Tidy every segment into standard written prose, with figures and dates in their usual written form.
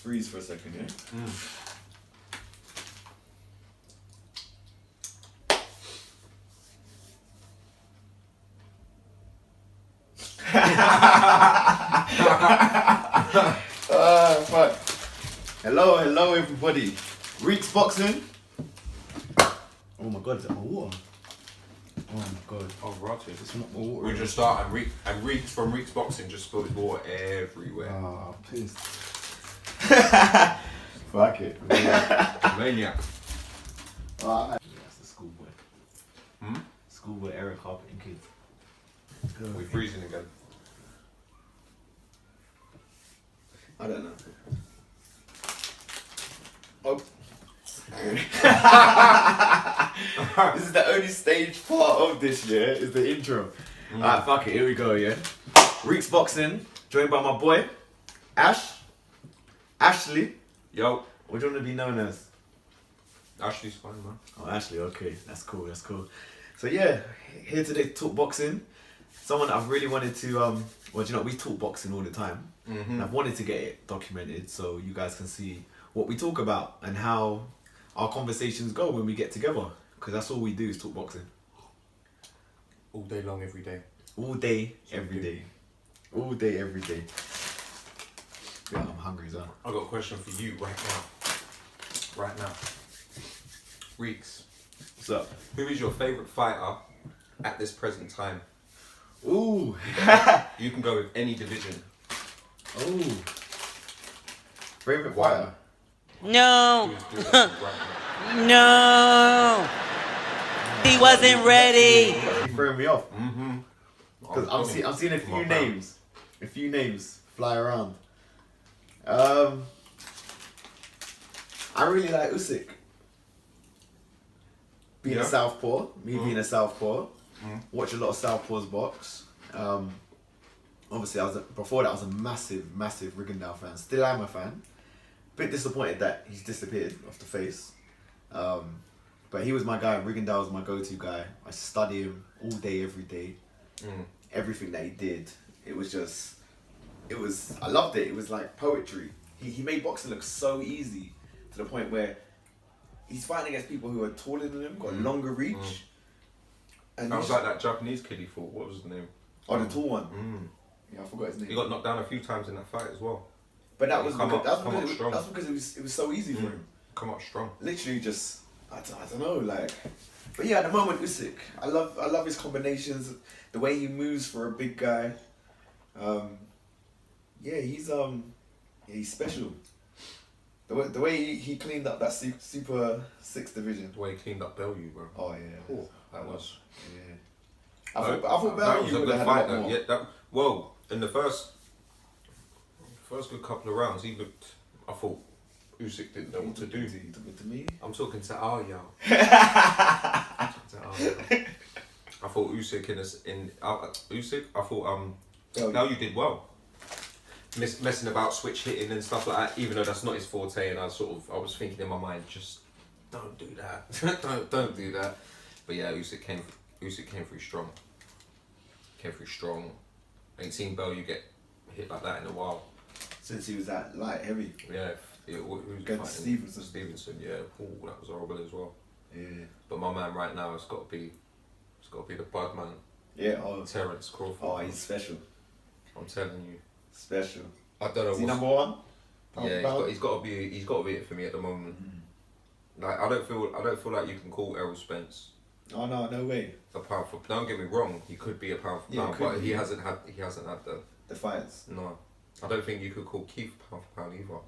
freeze for a second, yeah? Fuck. Hello everybody. Reekz boxing. Oh my god, is that my water? Oh my god. Oh, rotted. It's not my water. We just start and Reekz from Reekz boxing just spilled his water everywhere. Oh, pissed. Fuck it. Maniac. That's the schoolboy. Hmm? Schoolboy era carpeting kids. We're freezing again. I don't know. Oh. This is the only stage part of this year, is the intro. Alright, fuck it, here we go, yeah. Reekz boxing, joined by my boy, Ashley. Yo. What do you want to be known as? Ashley's fine, man. Oh, Ashley, okay. That's cool. So yeah, here today to talk boxing. Someone that I've really wanted to, well, you know, we talk boxing all the time. And I've wanted to get it documented so you guys can see what we talk about and how our conversations go when we get together. Because that's all we do is talk boxing. All day long, every day. All day, every day. All day, every day. Yeah, I'm hungry as well. I've got a question for you right now. Reekz. What's up? Who is your favourite fighter at this present time? Ooh. You can go with any division. Ooh. Favorite fighter? No. Who's doing it right now? No. He wasn't ready. You throwing me off. Because Oh, I'm seeing a come few on, man. names fly around. I really like Usyk. Being a southpaw, being a southpaw, watch a lot of southpaws box. Obviously, before that I was a massive Rigondeaux fan. Still am a fan. Bit disappointed that he's disappeared off the face. But he was my guy. Rigondeaux was my go-to guy. I study him all day, every day. Everything that he did, I loved it. It was like poetry. He made boxing look so easy to the point where he's fighting against people who are taller than him, got longer reach. And I was like that Japanese kid he fought. What was his name? Oh, the tall one. Yeah, I forgot his name. He got knocked down a few times in that fight as well. But that was Come because, up strong. that's because it was so easy for him. Come up strong. Literally just I don't know, like. But yeah, at the moment Usyk, I love his combinations, the way he moves for a big guy. He's special. The way he cleaned up that Super 6 division. The way he cleaned up Bellevue, bro. Oh yeah. Oh, that was. Yeah. I thought that Bellevue was a would good have fight. had a lot Though. more. Well, in the first good couple of rounds, he looked. I thought Usyk didn't know what to do. He took it to me. I'm talking to Arya. I thought Usyk Usyk. I thought now you did well. Messing about, switch hitting and stuff like that. Even though that's not his forte, and I was thinking in my mind, just don't do that. don't do that. But yeah, Usyk came through strong. I ain't seen Bell get hit like that in a while. Since he was that light heavy. Yeah, who was Against fighting? Stevenson. Stevenson, yeah. Ooh, that was horrible as well. Yeah. But my man right now has got to be the bud man. Yeah. Oh. Terence Crawford. Oh, he's special. I'm telling you. Special. I don't know. Is he number one? Yeah, he's got to be it for me at the moment. Like I don't feel like you can call Errol Spence Oh no way. a pound for. Don't get me wrong, he could be a pound for pound, but he hasn't had The fights. No, I don't think you could call Keith pound for pound either.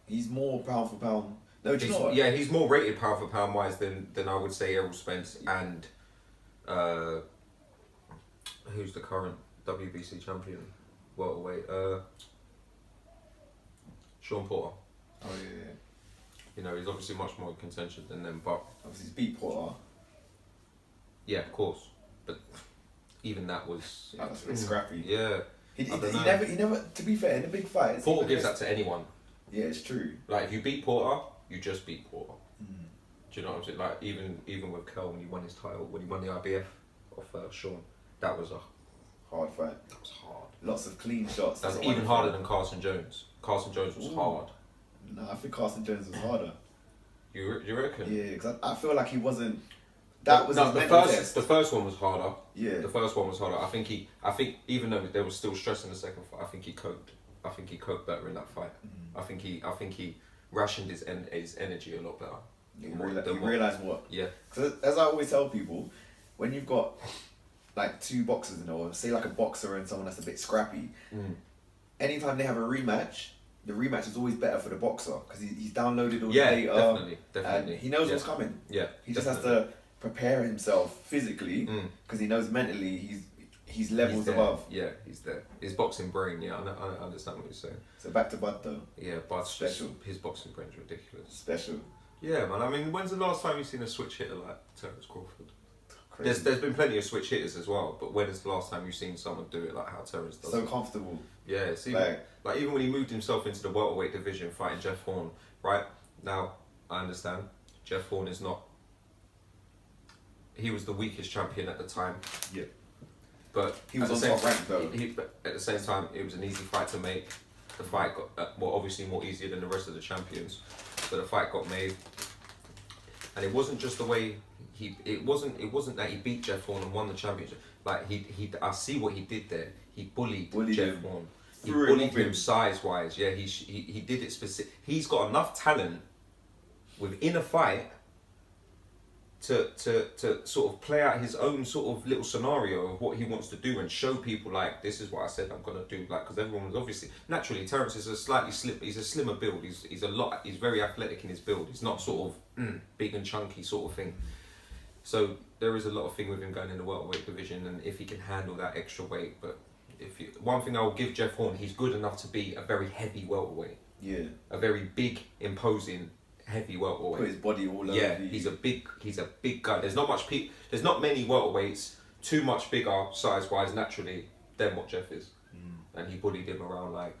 He's more pound for pound. No, do you know what? Yeah, he's more rated pound for pound wise than I would say Errol Spence and who's the current WBC champion welterweight? Sean Porter. Oh yeah. You know, he's obviously much more in contention than them, but Obviously, he's beat Porter. yeah, of course. But even that was That was really scrappy. yeah. He I don't know. never. To be fair, in the big fights, Porter gives that to anyone. Yeah, it's true. Like if you beat Porter, you just beat Porter. Do you know what I'm saying? Like even with Kel when he won his title, when he won the IBF off Sean, that was a Hard fight. that was hard. Lots of clean shots. That's That's even harder than Carson Jones. Carson Jones was hard. No, I think Carson Jones was harder. You reckon? Yeah, because I feel like he wasn't. That was no, his the mental first. test. The first one was harder. Yeah. The first one was harder. I think even though there was still stress in the second fight, I think he coped. I think he coped better in that fight. I think he rationed his energy a lot better. You realise what? Yeah. Because as I always tell people, when you've got like two boxers in or say like a boxer and someone that's a bit scrappy, anytime they have a rematch, the rematch is always better for the boxer because he's downloaded all the data. Definitely. And he knows what's coming. Yeah. He just has to prepare himself physically because he knows mentally he's levels above. Yeah, he's there. His boxing brain, I understand what you're saying. So back to Bud though. Yeah, Bud's special. His boxing brain's ridiculous. Special. Yeah, man. I mean, when's the last time you've seen a switch hitter like Terence Crawford? Crazy. There's been plenty of switch hitters as well, but when is the last time you've seen someone do it like how Terence does? So it? comfortable. Yeah, it's even, like even when he moved himself into the welterweight division fighting Jeff Horn, right? Now, I understand, Jeff Horn is not... He was the weakest champion at the time. Yeah. But he was on top rank though. But at the same time, it was an easy fight to make. The fight got, obviously more easier than the rest of the champions. So the fight got made. And it wasn't just the way it wasn't that he beat Jeff Horn and won the championship. Like I see what he did there. He bullied Jeff Horn. He bullied him size wise. Yeah, he did it specific. He's got enough talent within a fight to sort of play out his own sort of little scenario of what he wants to do and show people like this is what I said I'm gonna do. Like because everyone was obviously naturally Terence is he's a slimmer build. He's very athletic in his build. He's not sort of big and chunky sort of thing. So there is a lot of thing with him going in the welterweight division and if he can handle that extra weight. But one thing I will give Jeff Horn, he's good enough to be a very heavy welterweight. Yeah. A very big, imposing, heavy welterweight. Put his body all over. Yeah, he's a big guy. There's not many welterweights too much bigger size wise naturally than what Jeff is. And he bullied him around like.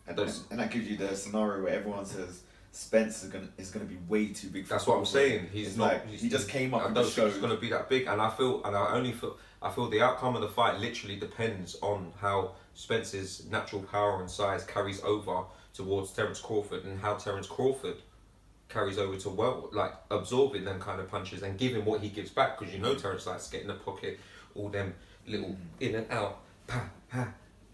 And that gives you the scenario where everyone says Spence is gonna be way too big for That's what I'm saying. He's not. Like, he just came up. I don't think he's gonna be that big, and I feel the outcome of the fight literally depends on how Spence's natural power and size carries over towards Terence Crawford, and how Terence Crawford carries over to absorbing them kind of punches and giving what he gives back. Because Terence likes to get in the pocket, all them little in and out, pa pa.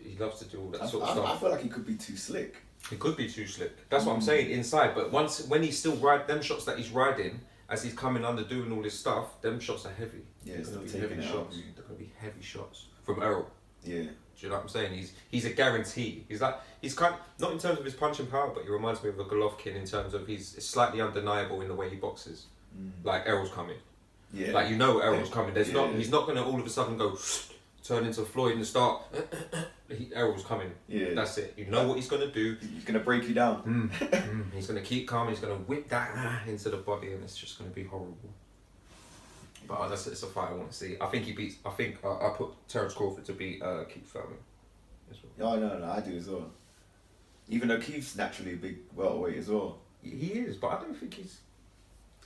He loves to do all that sort of stuff. I feel like he could be too slick. He could be too slick. That's what I'm saying inside. But when he's still them shots that he's riding as he's coming under doing all this stuff, them shots are heavy. Yeah, they're gonna be heavy shots. They're gonna be heavy shots from Errol. Yeah. Do you know what I'm saying? He's a guarantee. He's kind of, not in terms of his punching power, but he reminds me of a Golovkin in terms of he's slightly undeniable in the way he boxes. Like Errol's coming. Yeah. Like Errol's coming. He's not gonna all of a sudden go turn into Floyd and start. Errol's coming. Yeah. That's it. You know what he's gonna do. He's gonna break you down. He's gonna keep calm. He's gonna whip that into the body, and it's just gonna be horrible. But it's a fight I want to see. I think I put Terence Crawford to beat Keith Thurman as well. Oh no, I do as well. Even though Keith's naturally a big welterweight as well. He is, but I don't think he's.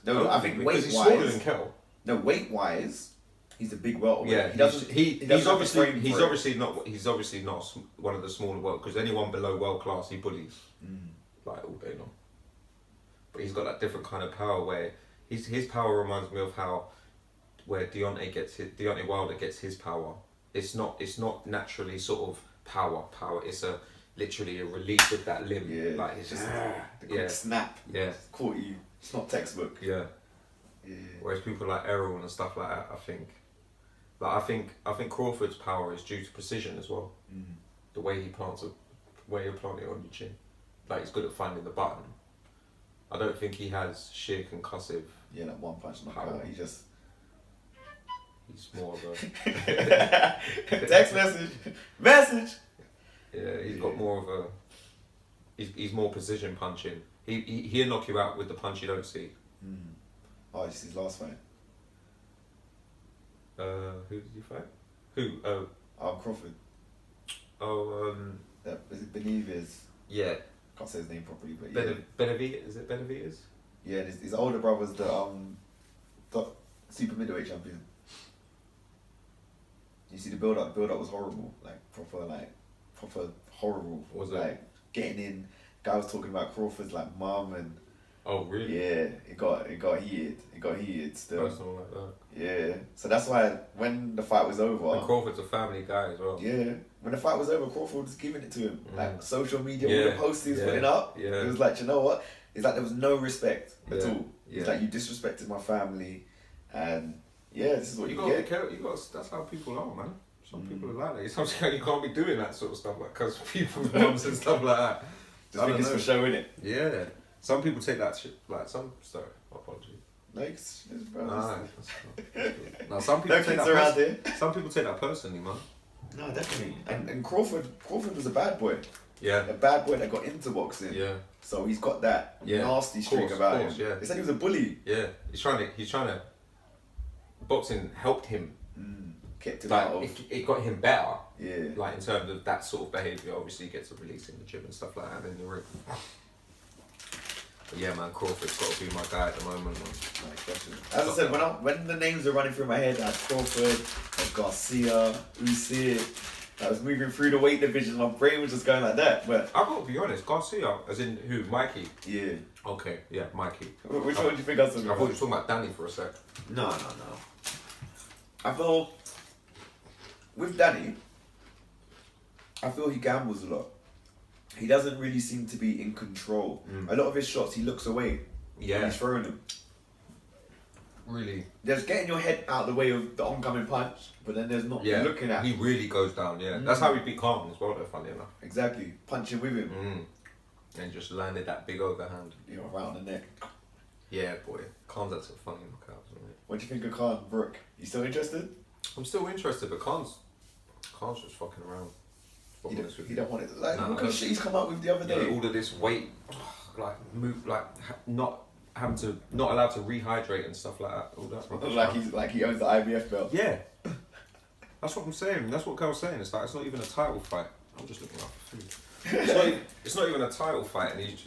No, I think weight he's wise. smaller than Kell. No, weight wise. He's a big welterweight. Yeah, he's obviously not one of the smaller world, because anyone below world class he bullies like all day long. But he's got that different kind of power where his power reminds me of how where Deontay Wilder gets his power. It's not naturally sort of power. It's literally a release of that limb. Yeah, like it's just the quick snap. Yeah, caught you. It's not textbook. Yeah. Whereas people like Errol and stuff like that, I think Crawford's power is due to precision as well. The way he plants where you plant it on your chin, like he's good at finding the button. I don't think he has sheer concussive. Yeah, that one punch knockout. He's more of a text message. Yeah, he's got more of a. He's more precision punching. He'll knock you out with the punch you don't see. Oh, this is his last fight. Who did you fight? Who? Crawford. Is it Benavidez? Yeah. Can't say his name properly, but yeah. Benavidez? Is it Benavidez? Yeah, his older brother's the super middleweight champion. You see the build up was horrible, like proper horrible. Was like it? getting in, guy was talking about Crawford's like mum and. Oh really? Yeah, it got heated. It got heated still. Something like that. Yeah, so that's why when the fight was over. And Crawford's a family guy as well. Yeah, when the fight was over, Crawford was giving it to him. Like social media, all Yeah, the posts he was yeah, putting up. yeah. It was like, you know what? It's like there was no respect at Yeah, all. It's yeah. like you disrespected my family, and yeah, this is what you got get. to be careful. That's how people are, man. Some people are like that. Sometimes you can't be doing that sort of stuff, like because people's mums and stuff like that. Just think it's for show, innit? Yeah. Some people take that shit like some. Sorry, apologies. No, it's bro. No, some people No take kids that. around here. Some people take that personally, man. No, definitely. And Crawford was a bad boy. Yeah. A bad boy that got into boxing. Yeah. So he's got that nasty streak about him. Yeah. They said he was a bully. Yeah. He's trying to. Boxing helped him. Kept him Like out of. it got him better. Yeah. Like in terms of that sort of behaviour, obviously he gets a release in the gym and stuff like that in the ring. But yeah, man, Crawford's got to be my guy at the moment, man. As I said, when the names are running through my head, I had Crawford, I had Garcia, Usyk. I was moving through the weight division. My brain was just going like that. But I've got to be honest, Garcia, as in who? Mikey? yeah. Okay, yeah, Mikey. Which one do you think I was talking I thought you about? were talking about Danny for a sec. No. I feel with Danny, I feel he gambles a lot. He doesn't really seem to be in control. A lot of his shots, he looks away when he's throwing them. Really? There's getting your head out of the way of the oncoming punch, but then there's not looking at. He really goes down, yeah. That's how he beat Carlton as well, though, funny enough. Exactly, punching with him. And just landed that big overhand. Around the neck. Yeah, boy. Khan's had some funny knockouts, isn't it? What do you think of Khan, Brooke? You still interested? I'm still interested, but Khan's just fucking around. He don't want it. Like, No, look at the shit he's come out with the other day. All of this weight, not allowed to rehydrate and stuff like that. All that. Like he owns the IBF belt. Yeah. That's what I'm saying. That's what Carl's saying. It's like it's not even a title fight. I'm just looking up for food. It's not even a title fight, and he's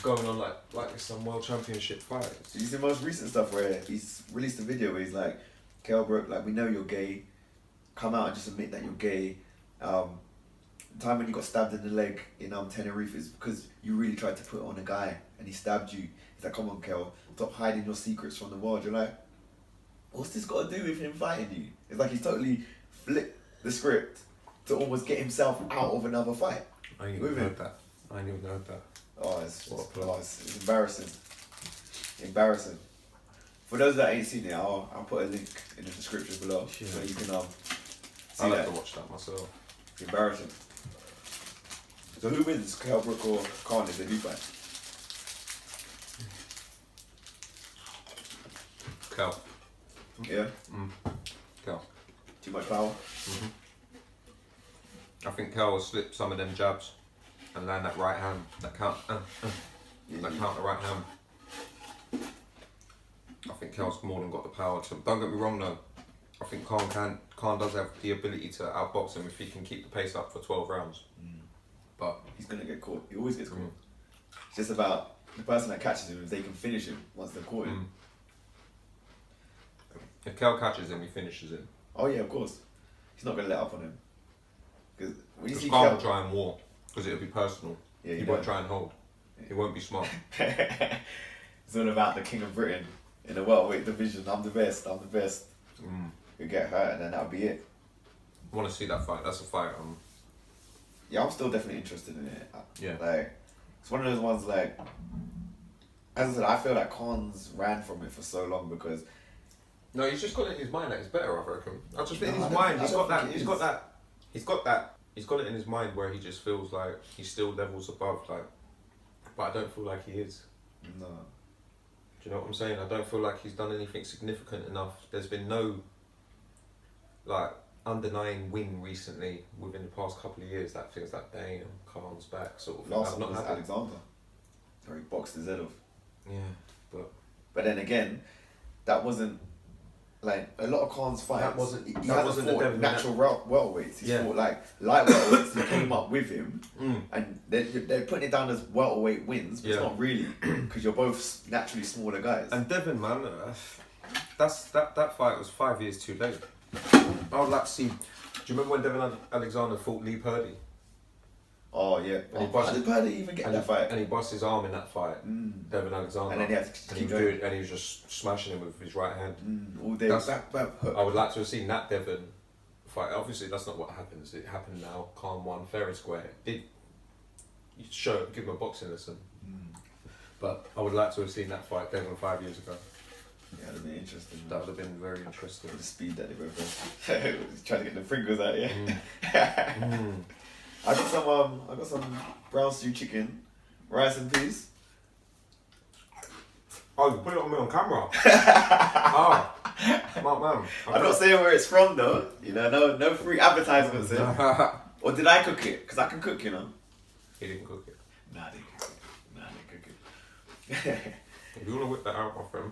going on like it's some world championship fight. Did you see the most recent stuff where he's released a video where he's like, Kell Brook, like, we know you're gay. Come out and just admit that you're gay. The time when you got stabbed in the leg in Tenerife is because you really tried to put on a guy and he stabbed you. He's like, come on, Kell, stop hiding your secrets from the world. You're like, what's this got to do with him fighting you? It's like he's totally flipped the script to almost get himself out of another fight. I ain't even heard that. Oh, it's embarrassing. Embarrassing. For those that ain't seen it, I'll put a link in the description below so you can see I'll that. have to watch that myself. Embarrassing. So who wins, Kell Brook or Khan if they do fight? Kell. Yeah? Kell. Too much power? I think Kell will slip some of them jabs and land that right hand, that count the right hand. I think Kell's more than got the power to. Don't get me wrong though. I think Khan does have the ability to outbox him if he can keep the pace up for 12 rounds. But He's going to get caught. He always gets caught. It's just about the person that catches him, if they can finish him once they've caught him. if Kell catches him, he finishes him. Oh yeah, of course. He's not going to let up on him. Because when you see Khan Kell... will try and war, because it'll be personal. Yeah, he won't try and hold. He won't be smart. It's all about the King of Britain in the welterweight division. I'm the best. You get hurt and then that'll be it. I want to see that fight. That's a fight. Yeah, I'm still definitely interested in it. Yeah. Like, it's one of those ones like, as I said, I feel like Khan's ran from it for so long because... No, he's just got it in his mind that it's better, I reckon. I just think No, in I his don't- mind, I he's don't got think that, he's got it in his mind where he just feels like he's still levels above, like, but I don't feel like he is. No. Do you know what I'm saying? I don't feel like he's done anything significant enough. There's been no, like, underlying win recently within the past couple of years that feels like, damn, Khan's back, sort of. Last I've one was had it. Alexander. Where he boxed his head off. Yeah, but then again, that wasn't... Like, a lot of Khan's fights, That wasn't- he that hasn't wasn't fought the devil, natural welterweights. He's Yeah. fought, like, light welterweights who came up with him. And they're putting it down as welterweight wins, but it's not really, because you're both naturally smaller guys. And Devin, man, that fight was 5 years too late. I would like to see. Do you remember when Devin Alexander fought Lee Purdy? Oh yeah. How did Paddy even get that fight? And he bust his arm in that fight. Devin Alexander. And then he had to keep going. And he was just smashing him with his right hand. All day. I would like to have seen that Devin fight. Obviously, that's not what happens. It happened now. Calm one, fair and square. You give him a boxing lesson. But I would like to have seen that fight Devin 5 years ago. Yeah, that'd be interesting. That would have been very interesting. The speed that they were trying to get the fingers out, yeah. I got some brown stew chicken, rice and peas. Oh, you put it on me on camera. Smart man. I'm not saying where it's from though. You know, no free advertisements. Or did I cook it? Because I can cook, you know. He didn't cook it. Nah, I didn't cook it. If you want to whip that out, my friend,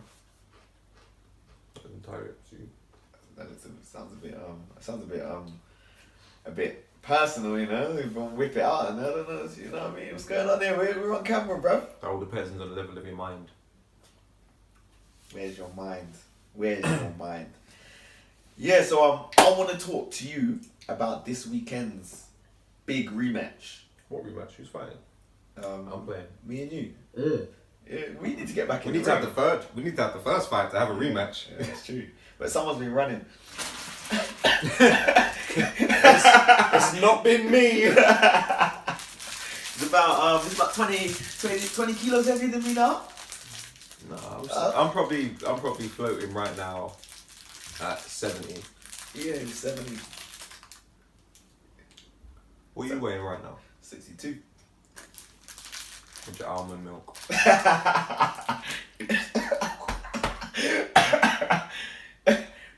I can tie it to you. That sounds a bit personal, you know. If I whip it out, and I don't know, you know what I mean. What's going on there? We're on camera, bruv. That all depends on the level of your mind. Where's your mind? Yeah, so I want to talk to you about this weekend's big rematch. What rematch? Who's fighting? I'm playing. Me and you. Yeah, we need to get back in. We need to have the third. We need to have the first fight to have a rematch. Yeah, that's true. But someone's been running. It's not been me. It's about 20 kilos heavier than me now. No, I'm probably floating right now at 70. Yeah, 70. What are you weighing right now? 62. With your almond milk.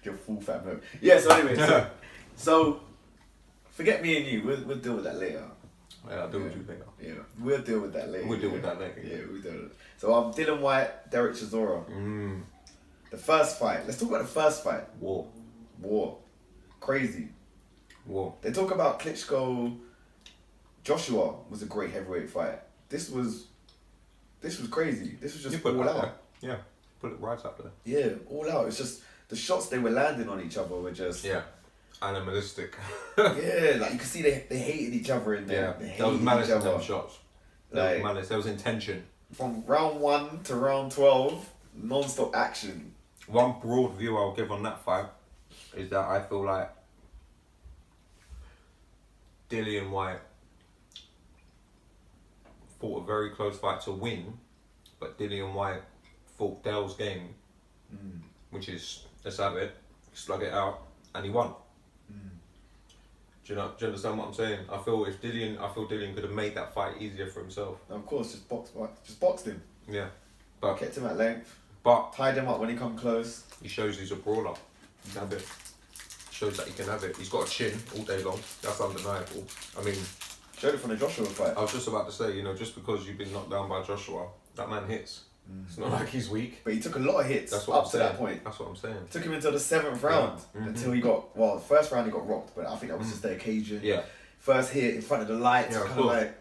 Your full fat milk. Yeah, so anyway, so forget me and you, we'll deal with that later. Yeah, I'll deal with you later. Yeah, we'll deal with that later. We'll deal with that later. Yeah, we'll deal with it. So Dillian Whyte, Dereck Chisora. The first fight. Let's talk about the first fight. War. Crazy. War. They talk about Klitschko. Joshua was a great heavyweight fight. This was crazy. This was just all out. There. Yeah, put it right up there. Yeah, all out. It's just the shots they were landing on each other were just animalistic. Yeah, like you could see they hated each other in there. Yeah, there was malice in them shots. There was malice. There was intention. From round 1 to round 12, non-stop action. One broad view I'll give on that fight is that I feel like Dillian Whyte fought a very close fight to win, but Dillian Whyte fought Dale's game, which is, let's have it, slug it out, and he won. Do you understand what I'm saying? I feel Dillian could have made that fight easier for himself. Of course, just boxed him. Yeah, but kept him at length. But tied him up when he come close. He shows he's a brawler. He can have it. Shows that he can have it. He's got a chin all day long. That's undeniable. I mean, showed it from the Joshua fight. I was just about to say, just because you've been knocked down by Joshua, that man hits. It's not like he's weak. But he took a lot of hits up to that point. That's what I'm saying. It took him until the 7th round. Until he got, the first round he got rocked, but I think that was just the occasion. Yeah. First hit in front of the lights, kind of like,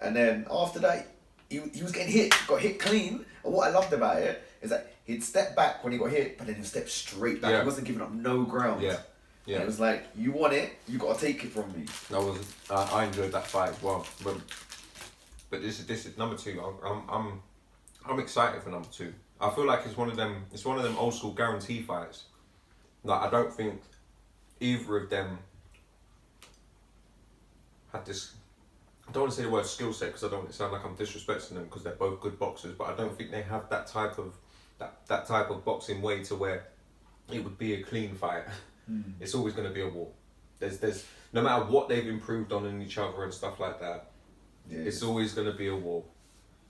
and then after that, he was getting hit, got hit clean. And what I loved about it is that he'd step back when he got hit, but then he'd step straight back. He wasn't giving up no ground. Yeah. Yeah. And it was like, you want it, you got to take it from me. I enjoyed that fight as well. But this is number 2. I'm excited for number 2. I feel like it's one of them old school guarantee fights. Like, I don't think either of them had this. I don't want to say the word skill set because I don't want it to sound like I'm disrespecting them because they're both good boxers, but I don't think they have that type of boxing way to where it would be a clean fight. It's always going to be a war. There's no matter what they've improved on in each other and stuff like that. Yeah, it's always going to be a war.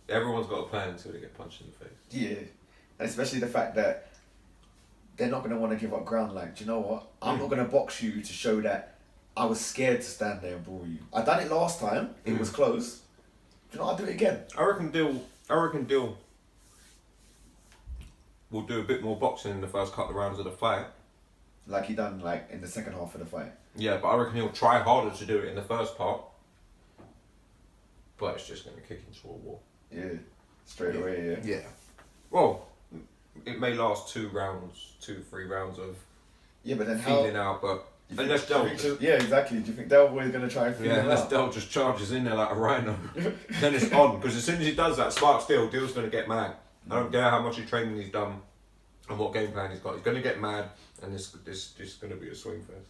Everyone's got a plan until they get punched in the face. Yeah, and especially the fact that they're not going to want to give up ground. Like, do you know what? I'm not going to box you to show that I was scared to stand there and brawl you. I done it last time. It was close. Do you know? I'll do it again. I reckon Dill will do a bit more boxing in the first couple of rounds of the fight. Like he done in the second half of the fight. Yeah, but I reckon he'll try harder to do it in the first part. But it's just going to kick into a war. Yeah, straight away, yeah. Well, it may last 2, 3 rounds of but then feeling out, but Unless Del yeah, exactly. Do you think Del Boy's gonna try and figure unless out? Del just charges in there like a rhino, then it's on. Because as soon as he does that, Sparks Dill's gonna get mad. I don't care how much training he's done and what game plan he's got. He's gonna get mad, and this gonna be a swing fest.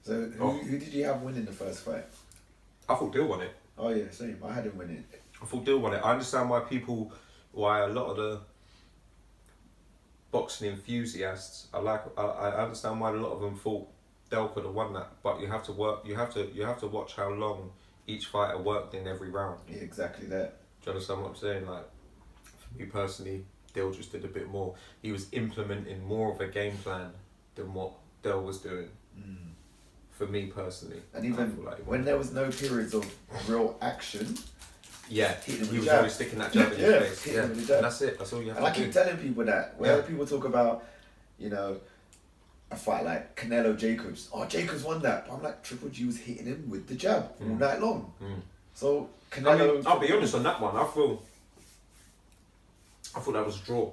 So who did you have winning the first fight? I thought Dill won it. Oh yeah, same. I had him winning. I thought Dill won it. I understand why a lot of the boxing enthusiasts, I understand why a lot of them thought Del could have won that. But you have to watch how long each fighter worked in every round. Yeah, exactly that. Do you understand what I'm saying? Like, for me personally, Dill just did a bit more. He was implementing more of a game plan than what Del was doing. For me personally. And even when there was no periods of real action, yeah, he was always sticking that jab in his face. Yeah, and that's it. That's all you have and to I do. keep telling people that. Whenever people talk about, you know, a fight like Canelo Jacobs, oh, Jacobs won that. But I'm like, Triple G was hitting him with the jab all night long. So Canelo. I'll be honest on that one. I thought that was a draw.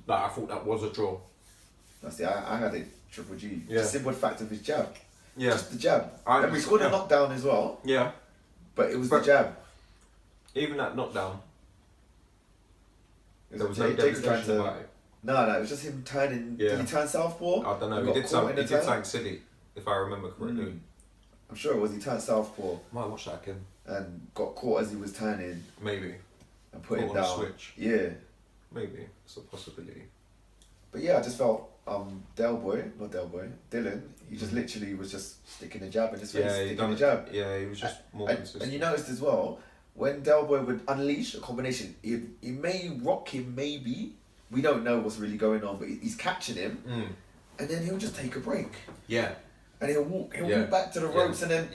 Like, I thought that was a draw. That's it. I had it Triple G. Yeah. The simple fact of his jab. Yeah. Just the jab. And we scored a knockdown as well. Yeah. But it was the jab. Even that knockdown, there was no no devastation about it. No, it was just him turning. Yeah. Did he turn southpaw? I don't know. He did something silly, if I remember correctly. I'm sure it was. He turned southpaw. Might watch that again. And got caught as he was turning. Maybe. And put him on down. A switch. Yeah. Maybe. It's a possibility. But yeah, I just felt Dillian, he just literally was just sticking a jab in his face, sticking a jab. Yeah, he was just more consistent. And you noticed as well, when Del Boy would unleash a combination, he may rock him, maybe. We don't know what's really going on, but he's catching him. And then he'll just take a break. Yeah. And he'll walk back to the ropes, and then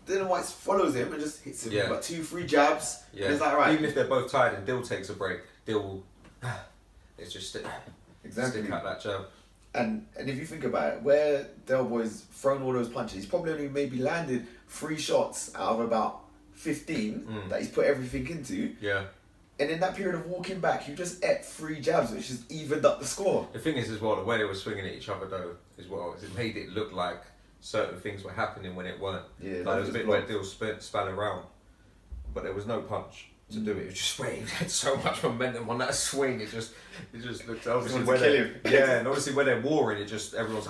Dillian Whyte follows him and just hits him with about 2-3 jabs. Yeah. And it's like, right. Even if they're both tired and Dill takes a break, Dill will... It's just stick out that jab. And if you think about it, where Del Boy's thrown all those punches, he's probably only maybe landed 3 shots out of about 15 that he's put everything into. Yeah. And in that period of walking back, you just ate 3 jabs, which has evened up the score. The thing is as well, the way they were swinging at each other though, as well, is it made it look like certain things were happening when it weren't. Yeah. Like, there was a bit where Dill span around, but there was no punch to do it. It was just where he had so much momentum on that swing. It just looked obviously and obviously when they're warring, it just everyone's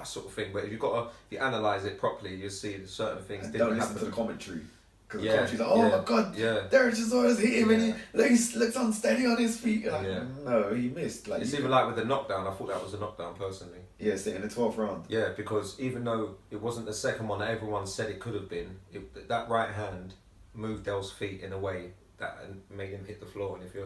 sort of thing. But if you analyse it properly, you'll see that certain things and didn't don't happen. listen to the commentary. Because the commentary's like, oh my god, Dereck Chisora's hit him and he looks unsteady on his feet. And no, he missed. Like, it's even like with the knockdown, I thought that was a knockdown personally. Yeah, sitting in the 12th round. Yeah, because even though it wasn't the second one that everyone said it could have been, that right hand moved Del's feet in a way that made him hit the floor. And if you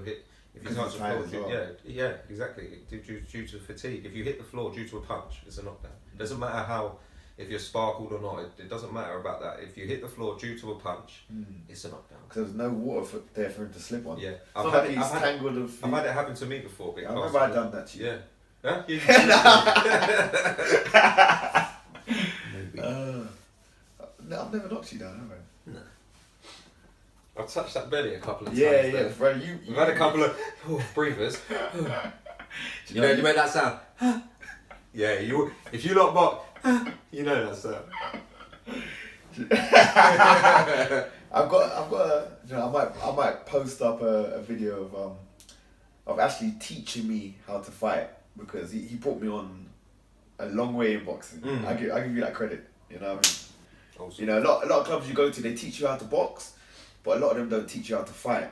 touch the floor, yeah, exactly. Due to fatigue, if you hit the floor due to a punch, it's a knockdown. It doesn't matter how. If you're sparkled or not, it doesn't matter about that. If you hit the floor due to a punch, it's a knockdown. Because there was no water there for him to slip on. Yeah, I've had it happen to me before. I remember I'd done that to you. Yeah. Huh? Maybe. No, I've never knocked you down, have I? No. I've touched that belly a couple of times. Yeah, bro. We've had a couple of breathers. You made that sound. Yeah, if you lot box, you know that sound. I've got I might post up a video of Ashley teaching me how to fight, because he brought me on a long way in boxing. I give you that credit. You know what I mean? Awesome. You know, a lot of clubs you go to, they teach you how to box, but a lot of them don't teach you how to fight.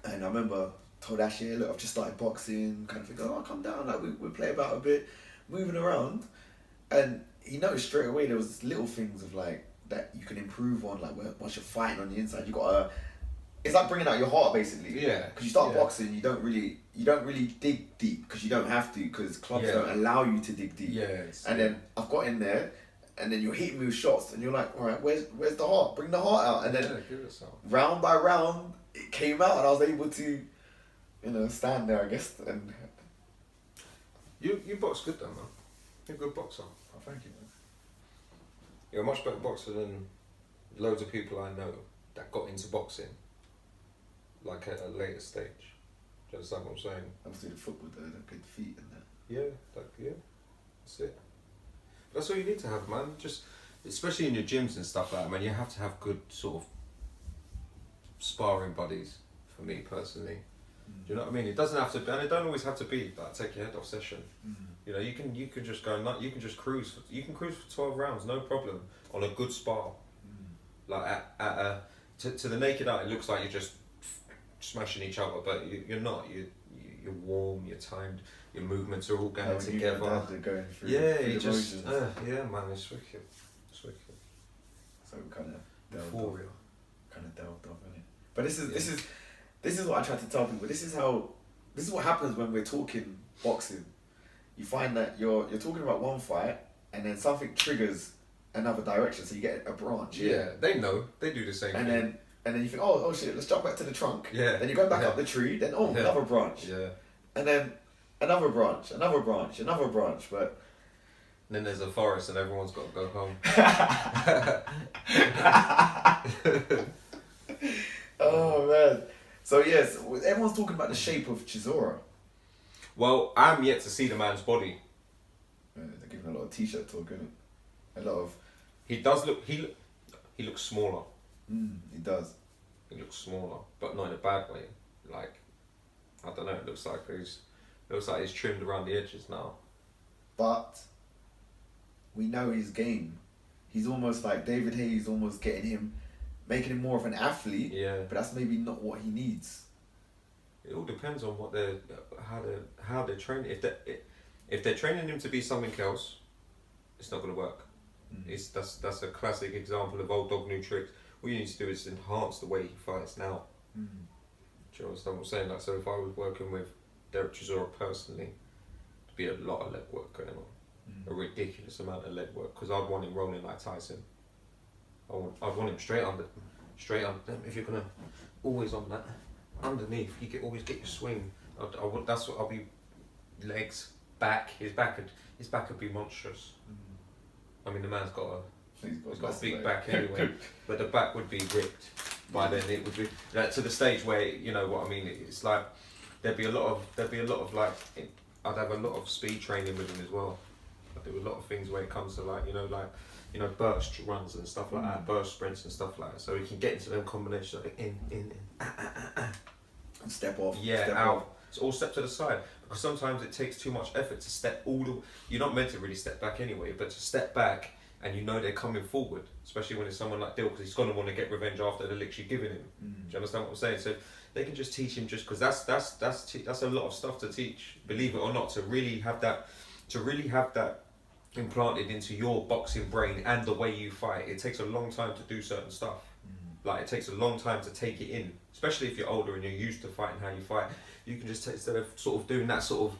And I remember told Ashley, hey, look, I've just started boxing, kind of think, oh, come down, like we play about a bit, moving around. And he noticed straight away there was little things of like that you can improve on, like once you're fighting on the inside, you gotta. It's like bringing out your heart, basically. Yeah. Because you start boxing, you don't really dig deep, because you don't have to, because clubs don't allow you to dig deep. Yeah. And then I've got in there, and then you're hitting me with shots, and you're like, all right, where's the heart? Bring the heart out. And then round by round, it came out, and I was able to, stand there, I guess. And you box good though, man. You're a good boxer. Oh, thank you, man. You're a much better boxer than loads of people I know that got into boxing like at a later stage. Do you understand what I'm saying? Obviously the football though, the good feet and that. Yeah, that's it. That's all you need to have, man. Just, especially in your gyms and stuff like that, man, you have to have good sort of sparring buddies, for me personally. Do you know what I mean? It doesn't have to, and it don't always have to be like take your head off session. You know, you can just go nut. You can just cruise. You can cruise for 12 rounds, no problem, on a good spar. Like to the naked eye, it looks like you're just smashing each other, but you're not. You're warm. You're timed. Your movements are all going together. Going through, yeah, through you just emotions. man, it's wicked. It's wicked. So kind of Euphoria. Kind of delved off, innit? But this is what I try to tell people. This is what happens when we're talking boxing. You find that you're talking about one fight, and then something triggers another direction, so you get a branch. Yeah, they know. They do the same thing. And then you think, oh shit, let's jump back to the trunk. Yeah. Then you go back up the tree. Then another branch. Yeah. And then another branch, another branch, another branch. But and then there's a forest, and everyone's got to go home. Oh man. So yes, everyone's talking about the shape of Chisora. Well, I'm yet to see the man's body. They're giving a lot of t-shirt talk, isn't it? A lot of. He does look. He looks smaller. He does. He looks smaller, but not in a bad way. Like, I don't know. It looks like he's trimmed around the edges now. But we know his game. He's almost like David Hayes, almost making him more of an athlete. Yeah. But that's maybe not what he needs. It all depends on what how they're training. If they're training him to be something else, it's not going to work. That's a classic example of old dog new tricks. What you need to do is enhance the way he fights now. Do you understand what I'm saying? Like, so if I was working with Dereck Chisora personally, there'd be a lot of leg work going on, a ridiculous amount of leg work, because I'd want him rolling like Tyson. I'd want him straight under. If you're gonna always on that underneath, you can always get your swing. That's what I'll be. Legs, back. His back would be monstrous. I mean, the man's got a big back anyway, but the back would be ripped by then. It would be like, to the stage where, you know what I mean. It's like there'd be a lot of like I'd have a lot of speed training with him as well. I'd do a lot of things where it comes to like burst runs and stuff like that, burst sprints and stuff like that, so he can get into them combinations like in and step off. Yeah, step out. off. It's all step to the side, because sometimes it takes too much effort to step you're not meant to really step back anyway, but to step back and you know they're coming forward, especially when it's someone like Dill, because he's going to want to get revenge after the licks you're giving him. Do you understand what I'm saying? So they can just teach him, just because that's a lot of stuff to teach, believe it or not, to really have that implanted into your boxing brain and the way you fight. It takes a long time to do certain stuff. Like, it takes a long time to take it in, especially if you're older and you're used to fighting how you fight. You can just instead of sort of doing that sort of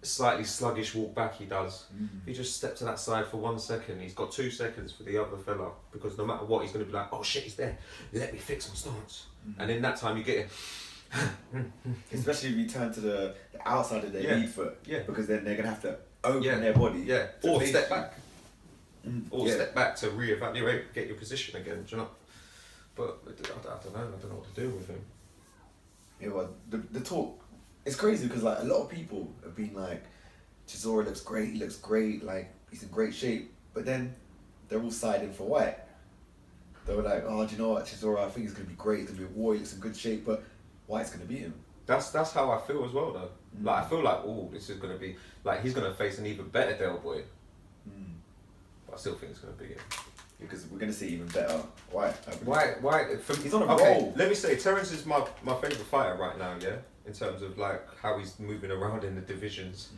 slightly sluggish walk back he does, if you just step to that side for 1 second, he's got 2 seconds for the other fella, because no matter what, he's going to be like, oh shit, he's there, let me fix my stance. And in that time you get it. Especially if you turn to the outside of their lead foot, because then they're going to have to open their body. Or step back. Or step back to reevaluate, get your position again, do you know? But I don't know what to do with him. Yeah, well, the talk, it's crazy, because like a lot of people have been like, Chisora looks great, he looks great, like he's in great shape, but then they're all siding for Whyte. They were like, oh, do you know what, Chisora, I think he's going to be great, he's going to be a warrior, he looks in good shape, but Whyte's going to beat him. That's how I feel as well, though. Like, I feel like, oh, this is going to be, like, he's going to face an even better Del Boy. But I still think it's going to be him. Because we're going to see even better Whyte. He's on a roll. Let me say, Terence is my favourite fighter right now, yeah? In terms of, like, how he's moving around in the divisions.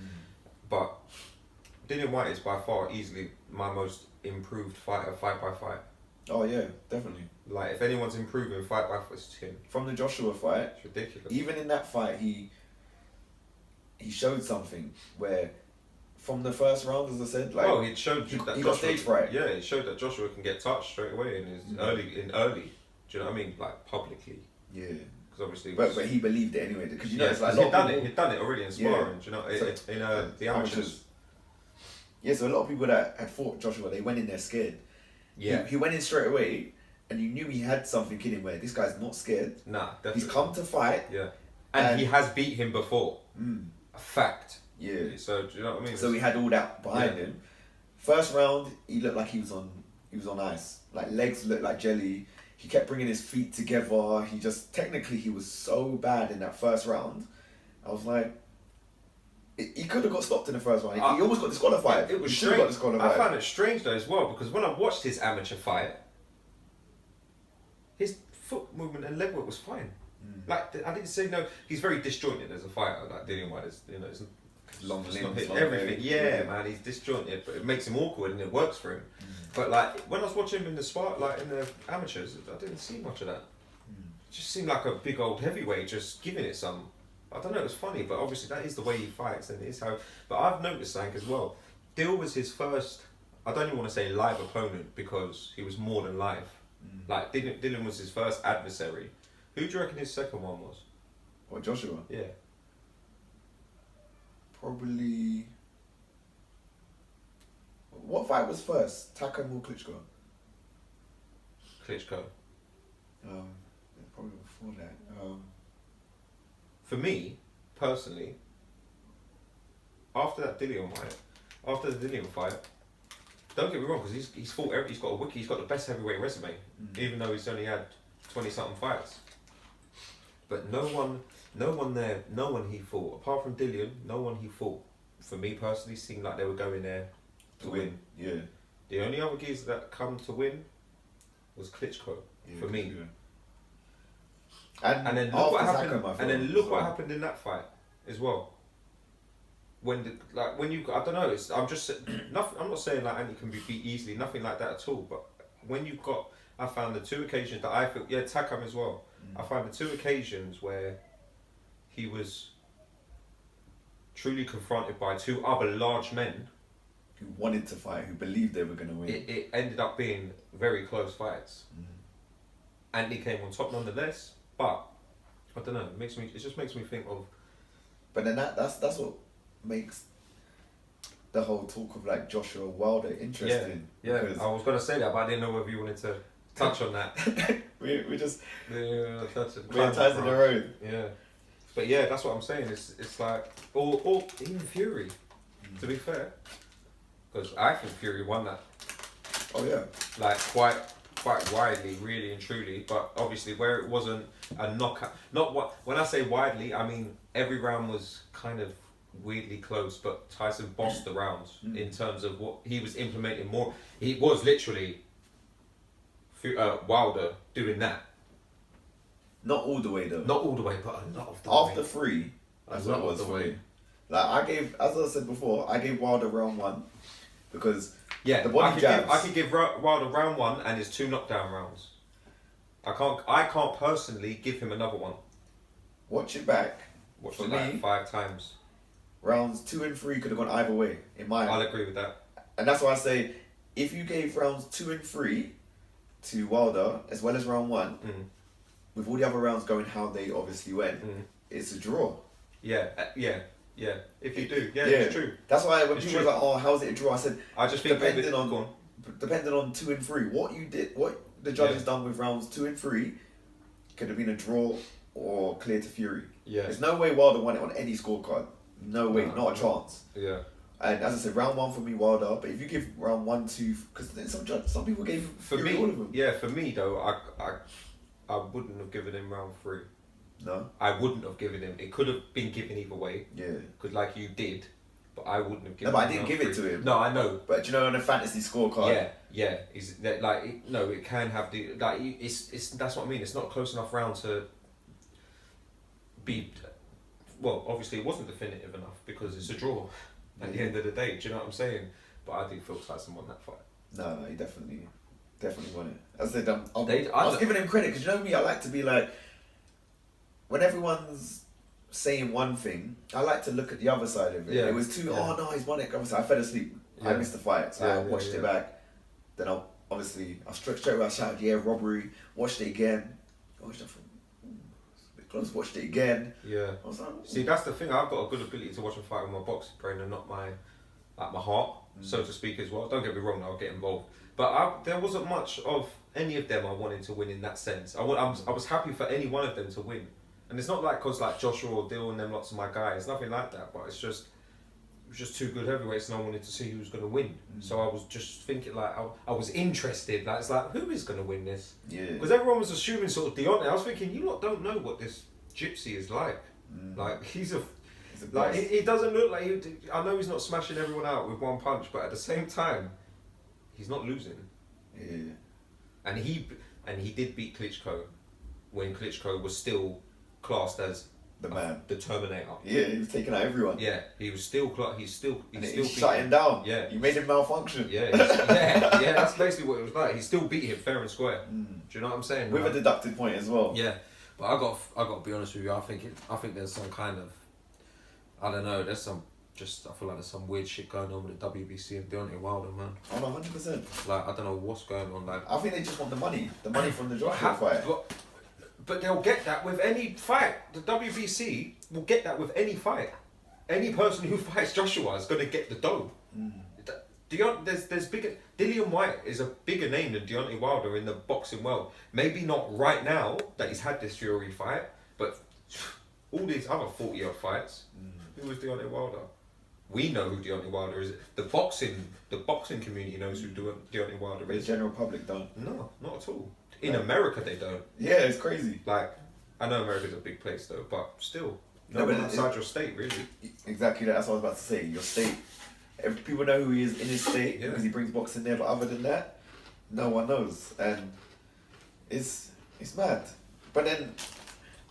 But Dillian Whyte is by far easily my most improved fighter, fight by fight. Oh, yeah, definitely. Like, if anyone's improving fight by fight, it's him. From the Joshua fight, it's ridiculous. Even in that fight, he showed something where, from the first round, as I said, like, well, he showed that he Joshua, got stage fright. Yeah, it showed that Joshua can get touched straight away in his early. Do you know what I mean? Like, publicly. Yeah. Because obviously, but he believed it anyway. Because it's like he'd done it already in sparring. Do you know, in the amateurs. Yeah, so a lot of people that had fought Joshua, they went in there scared. Yeah. He went in straight away, and you knew he had something in him where this guy's not scared. Nah, definitely. He's come to fight. Yeah. And he has beat him before. A fact. Yeah. So, do you know what I mean? So he had all that behind him. First round, he looked like he was on ice. Like legs looked like jelly. He kept bringing his feet together. He was so bad in that first round. I was like, he could have got stopped in the first round. He almost got disqualified. It was he should have got disqualified. I found it strange though as well, because when I watched his amateur fight, his foot movement and leg work was fine. Like, I didn't say no. He's very disjointed as a fighter. Like Dillian Whyte is, it's long limbs, long everything. Yeah, man, he's disjointed, but it makes him awkward and it works for him. But like when I was watching him in the sport, like in the amateurs, I didn't see much of that. It just seemed like a big old heavyweight just giving it some. I don't know. It was funny, but obviously that is the way he fights, and it is how. But I've noticed something as well. Dill was his first. I don't even want to say live opponent because he was more than live. Like Dillian was his first adversary. Who do you reckon his second one was? What, Joshua? Yeah. Probably. What fight was first? Takam or Klitschko? Klitschko. Probably before that. For me, personally, after that Dillian fight, after the Dillian fight, don't get me wrong, because he's fought. He's got the best heavyweight resume, even though he's only had 20-something fights. But no one he fought apart from Dillian. No one he fought. For me personally, seemed like they were going there to win. Yeah. The only other geezer that come to win was Klitschko. For me. Yeah. And then look what happened. And then look what happened in that fight as well. I don't know. I'm not saying like Andy can be beat easily. Nothing like that at all. But when I found the two occasions that I feel. Yeah, Takam as well. I found the two occasions where he was truly confronted by two other large men who wanted to fight, who believed they were going to win. It ended up being very close fights. Andy came on top nonetheless, but I don't know. It just makes me think of. But then that's what makes the whole talk of like Joshua Wilder interesting. Yeah. I was gonna say that, but I didn't know whether you wanted to touch on that. we just we're ties in the road. Yeah, but yeah, that's what I'm saying. It's like or even Fury. To be fair, because I think Fury won that. Oh yeah. Like quite widely, really and truly. But obviously, where it wasn't a knockout. When I say widely, I mean every round was kind of weirdly close. But Tyson bossed the rounds in terms of what he was implementing more. He was literally. Wilder doing that. Not all the way though. Not all the way, but a lot of the After way. 3, that's what it was the for way. me. Like as I said before, I gave Wilder round 1 because the body jabs. I could give Wilder round 1 and his 2 knockdown rounds. I can't personally give him another one. Watch it back. Watch for it me, like 5 times. Rounds 2 and 3 could have gone either way in my. I'll agree with that. And that's why I say, if you gave rounds 2 and 3 to Wilder as well as round 1, with all the other rounds going how they obviously went, it's a draw. Yeah. If you do, it's true. That's why when people were like, "Oh, how's it a draw?" I said, I just think depending on 2 and 3, what the judges done with rounds 2 and 3 could have been a draw or clear to Fury. Yeah. There's no way Wilder won it on any scorecard. No way, not a chance. Yeah. And as I said, round 1 for me, Wilder. But if you give round 1, 2, because some people gave Fury all of them. Yeah, for me though, I wouldn't have given him round 3. No. I wouldn't have given him. It could have been given either way. Yeah. Because like you did, but I wouldn't have given. No, but him I didn't round give 3. it to him. No, I know. But you know, on a fantasy scorecard. Yeah. Is that like it can have the like it's that's what I mean. It's not a close enough round to be. Well, obviously it wasn't definitive enough because it's a draw at the end of the day. Do you know what I'm saying? But I do feel Tyson won that fight. No, he definitely won it. As I said, I was giving him credit because you know me, I like to be like, when everyone's saying one thing, I like to look at the other side of it. Yeah. It was too, oh no, he's won it. Obviously, I fell asleep. Yeah. I missed the fight, so I watched it back. Then I straight away I shouted, yeah, robbery. Watched it again. Watched it watched it again. Yeah. I was like, see, that's the thing. I've got a good ability to watch a fight with my boxing brain and not my heart, so to speak, as well. Don't get me wrong, I'll get involved. But there wasn't much of any of them I wanted to win in that sense. I was happy for any one of them to win. And it's not like because like Joshua or Dill and them lots of my guys, nothing like that. But it's just was just two good heavyweights, and I wanted to see who was going to win. So I was just thinking, like, I was interested. Like, it's like, who is going to win this? Yeah. Because everyone was assuming sort of Deontay. I was thinking, you lot don't know what this gypsy is like. Like, he's a like, he doesn't look like I know he's not smashing everyone out with one punch, but at the same time, he's not losing. Yeah. And he did beat Klitschko when Klitschko was still classed as the man, the Terminator. Yeah, he was taking out everyone. Yeah, he was still he shut him down. Yeah, you made him malfunction. Yeah, yeah. That's basically what it was like. He still beat him fair and square. Do you know what I'm saying? With a deducted point as well. Yeah, but I got to be honest with you. I think there's some kind of, I don't know. There's some I feel like there's some weird shit going on with the WBC and Deontay Wilder, man. Oh, 100%. Like, I don't know what's going on. Like, I think they just want the money from the Joshua fight. But they'll get that with any fight. The WBC will get that with any fight. Any person who fights Joshua is going to get the dough. There's bigger. Dillian Whyte is a bigger name than Deontay Wilder in the boxing world. Maybe not right now that he's had this Fury fight, but all these other 40-year fights. Who was Deontay Wilder? We know who Deontay Wilder is. The boxing community knows who Deontay Wilder is. The general public don't. No, not at all. In America, they don't. Yeah, it's crazy. Like, I know America's a big place though, but still, no but one outside your state, really. Exactly, that's what I was about to say. Your state. People know who he is in his state because he brings boxing there, but other than that, no one knows, and it's mad. But then,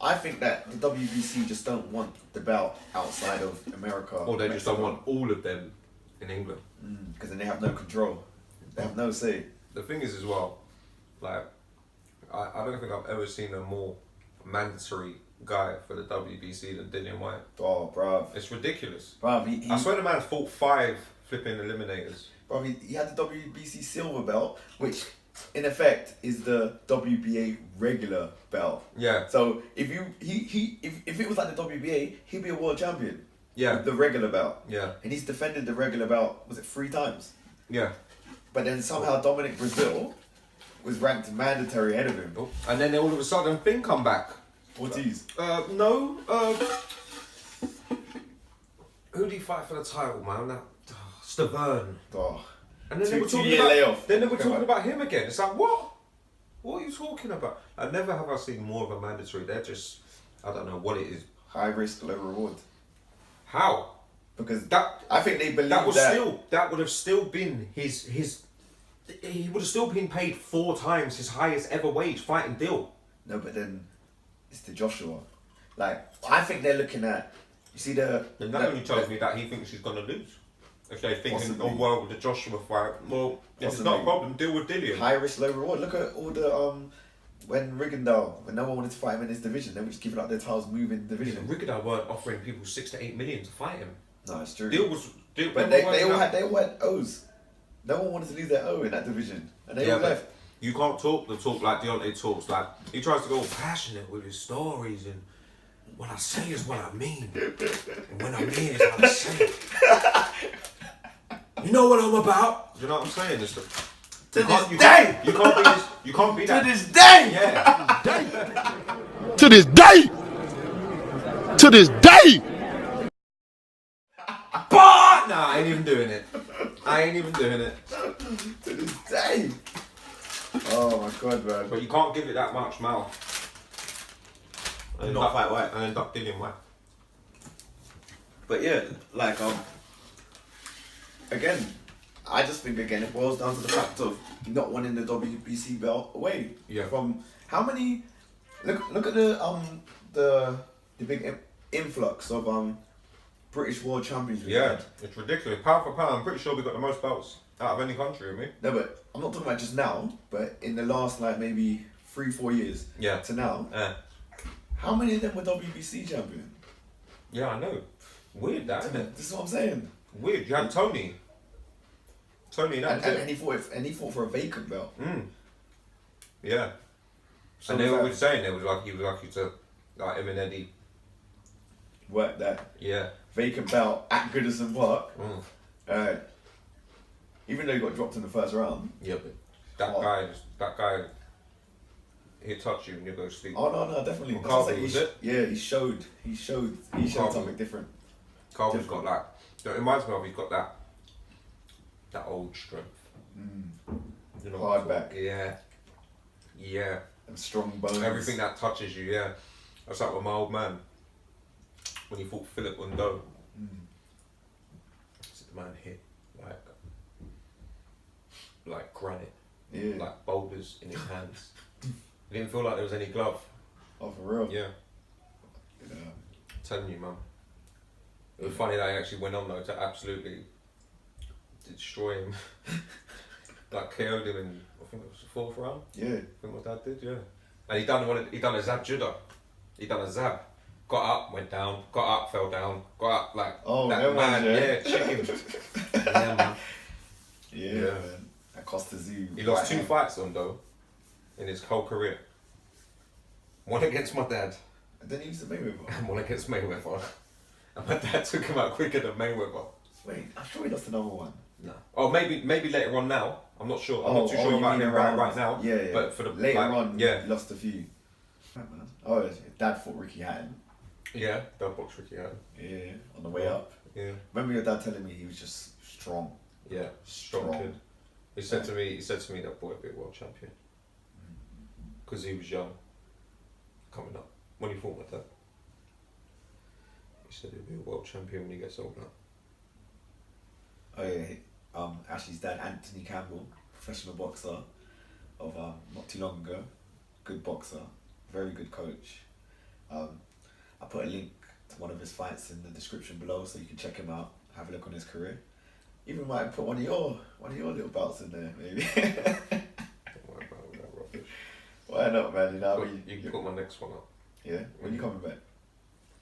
I think that the WBC just don't want the belt outside of America. Or they just don't want all of them in England. Because then they have no control. They have no say. The thing is as well, like, I don't think I've ever seen a more mandatory guy for the WBC than Dillian Whyte. Oh, bruv. It's ridiculous. Bruv, I swear the man fought 5 flipping eliminators. Bruv, he had the WBC silver belt, which in effect is the WBA regular belt. Yeah. So if it was like the WBA, he'd be a world champion. Yeah. With the regular belt. Yeah. And he's defended the regular belt, was it 3 times? Yeah. But then somehow Dominic Brazil was ranked mandatory ahead of him. Oh. And then all of a sudden, Finn come back. Ortiz. No. Who did he fight for the title, man? Stavern. Oh. And then they were talking about him again. It's like, what? What are you talking about? I never have I seen more of a mandatory. They're just, I don't know what it is. High risk, low reward. How? Because that I think they believe that would have still been his. He would have still been paid 4 times his highest ever wage fighting Dill. No, but then it's the Joshua. Like, I think they're looking at, you see the... And that only tells me that he thinks he's going to lose. If they're thinking, oh well, with the Joshua fight, well, if it's not a problem, deal with Dillian. High risk, low reward. Look at all the, when Rigondeaux, when no one wanted to fight him in his division, they were just giving up their titles, moving division. Rigondeaux weren't offering people 6 to 8 million to fight him. No, it's true. But they all had O's. No one wanted to lose their O in that division, and they all left. You can't talk the talk like Deontay talks. Like, he tries to go passionate with his stories, and what I say is what I mean, and when I mean is what I say. You know what I'm about. You know what I'm saying? It's to this day. You can't be this. You can't be that. To this day. Yeah. To this day. To this day. But nah, I ain't even doing it. To this day. Oh my god, man. But you can't give it that much mouth. And not fight White. And then duck Dillian Whyte. But yeah, like again, I just think it boils down to the fact of not wanting the WBC belt away. Yeah. From how many? Look at the big influx of British world champions we had. It's ridiculous. Pound for pound, I'm pretty sure we got the most belts out of any country, I mean. No, but I'm not talking about just now, but in the last like maybe 3-4 years to now. How many of them were WBC champion? Yeah, I know. Weird that, isn't it? This is what I'm saying. Weird. You had Tony. And he fought for a vacant belt. Yeah. So and they were saying he was lucky to like him and Eddie work that. Yeah. Vacant belt at Goodison Park. Even though he got dropped in the first round. Yeah, but that guy, he'll touch you and you'll go to sleep. Oh no, definitely. Carl, was it? Yeah, he showed something different. Carl's got like, it reminds me of, he's got that old strength. You know, Hard back. Yeah. Yeah. And strong bones. Everything that touches you, yeah. That's like with my old man. When he fought Philip Undo. The man hit like granite. Yeah. Like boulders in his hands. It didn't feel like there was any glove. Oh, for real? Yeah. Yeah. I'm telling you, man. It was funny that I actually went on though to absolutely destroy him. Like KO'd him in, I think it was the fourth round. Yeah. I think my dad did, yeah. And he done a zab judo. He done a zab. Got up, went down. Got up, fell down. Got up, like that man. Yeah, chicken. Yeah, man. Yeah, man. That cost the zoo. He lost 2 fights on though, in his whole career. One against my dad. And then he used to Mayweather. And one against Mayweather. And my dad took him out quicker than Mayweather. Wait, I'm sure he lost another one. No. Oh, maybe later on now. I'm not sure. I'm not too sure about him right now. Yeah, yeah. But for the later on, yeah, he lost a few. Right, man. Oh, his dad fought Ricky Hatton. Yeah, that box Ricky Hatton. Yeah, on the way up. Yeah. Remember your dad telling me he was just strong. Yeah, strong kid. He said to me that boy would be a world champion. Because he was young, coming up. When he fought my dad, he said he'd be a world champion when he gets older. Oh yeah, Ashley's dad, Anthony Campbell, professional boxer of not too long ago. Good boxer, very good coach. I put a link to one of his fights in the description below so you can check him out, have a look on his career. Even might put one of your little bouts in there, maybe. Don't worry about that rubbish. Why not, man? You know, you can put my next one up. Yeah? When you coming back?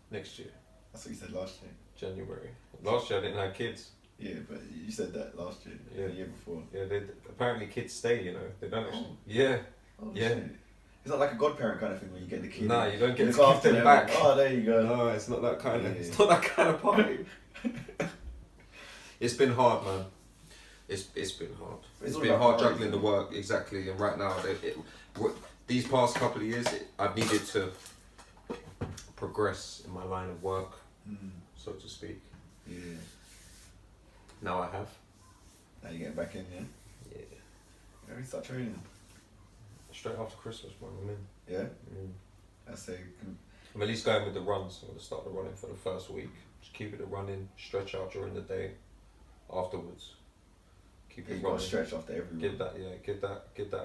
Next year. That's what you said last year. January. Last year I didn't have kids. Yeah, but you said that last year, the year before. Yeah, apparently kids stay, you know. They don't actually. Oh. Yeah. Oh, yeah. Shit. It's not like a godparent kind of thing where you get the kid. Nah, you don't get to look give them back. Oh, there you go. No, it's not that kind of. Yeah. It's not that kind of party. It's been hard, man. It's been hard. It's been hard juggling the work, exactly. And right now, these past couple of years, I've needed to progress in my line of work, so to speak. Yeah. Now I have. Now you're getting back in, yeah? Yeah. Yeah, we start training. Straight after Christmas, man. I'm in. Yeah? Mm. I say, I'm at least going with the runs. I'm going to start the running for the first week. Just keep it a running, stretch out during the day. Afterwards, keep it you running. got to stretch after every Give that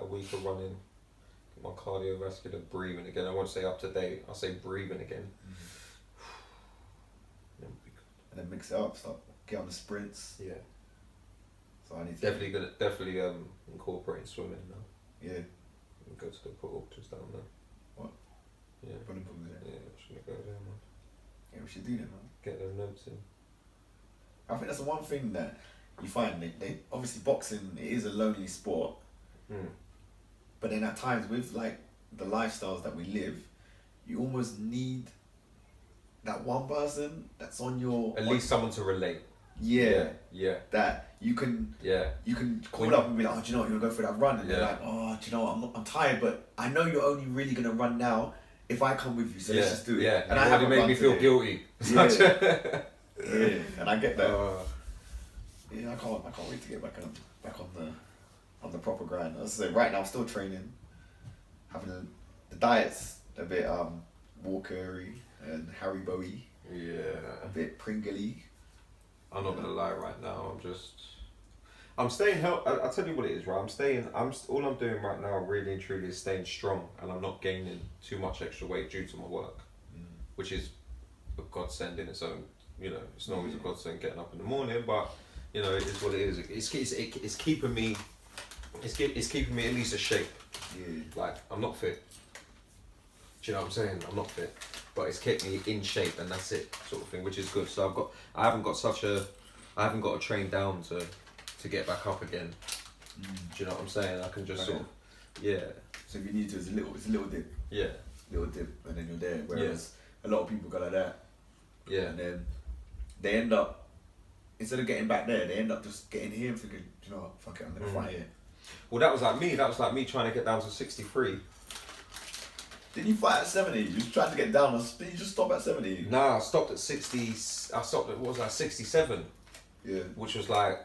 a week of running. Get my cardiovascular breathing again. I won't say up to date. I'll say breathing again. And then mix it up. Start get on the sprints. Yeah. So I need to definitely incorporating swimming now. Yeah. Go to the pool just down there. What? Yeah. Running pool there. Yeah, I'm just gonna go there, man. Yeah, we should do that, man. Get those notes in. I think that's the one thing that you find. They obviously boxing it is a lonely sport, but then at times with like the lifestyles that we live, you almost need that one person that's on your At least someone to relate. Yeah. That you can. Yeah. You can call up and be like, oh, do you know what? You wanna go for that run? And they're Yeah. like, oh, do you know what? I'm tired, but I know you're only really gonna run now if I come with you. So let's just do it. Yeah. And I haven't made run me feel today. guilty. Yeah. Yeah, and I get that. Yeah, I can't wait to get back on the proper grind. As I say, right now I'm still training, having the diet's a bit Walkery and Haribo-y, a bit Pringly. I'm not gonna lie. Right now, I'm staying healthy. I'll tell you what it is, right? All I'm doing right now, really and truly, is staying strong, and I'm not gaining too much extra weight due to my work, which is a godsend in its own. You know, it's not always a godsend getting up in the morning, but you know, it is what it is. It's keeping me. It's keeping me at least a shape. Yeah. Like I'm not fit. Do you know what I'm saying? I'm not fit, but it's kept me in shape, and that's it, sort of thing, which is good. So I haven't got to train down to get back up again. Do you know what I'm saying? I can just sort of, yeah. So if you need to, it's a little dip. Yeah. Little dip, and then you're there. Whereas a lot of people go like that. Yeah. And then they end up, instead of getting back there, they end up just getting here and thinking, you know what, fuck it, I'm gonna fight here. Well, that was like me. That was like me trying to get down to 63. Did you fight at 70? You was trying to get down. Did you just stop at 70? Nah, I stopped at 60. I stopped at, what was I, 67? Yeah. Which was like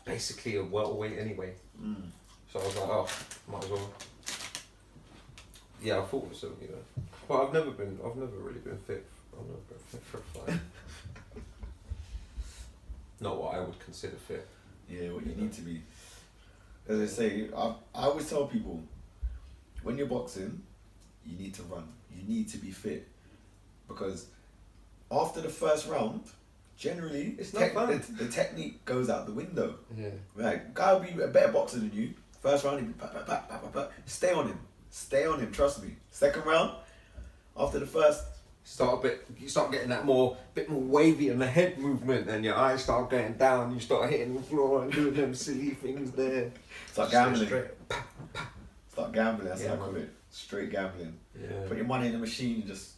basically a welterweight anyway. So I was like, oh, might as well. Yeah, I fought with 70 though. But I've never really been fit. I've never been fit for a fight. Not what I would consider fit. Yeah, what you need to be. As I say, I always tell people, when you're boxing, you need to run. You need to be fit. Because after the first round, generally, it's not fun. The technique goes out the window. Yeah. Right, guy will be a better boxer than you. First round, he'll be stay on him. Stay on him, trust me. Second round, after the first, You start getting that bit more wavy in the head movement, and your eyes start going down. You start hitting the floor and doing them silly things there. Start gambling. Start gambling. That's what I call man. it. Straight gambling. Yeah. Put your money in the machine. Just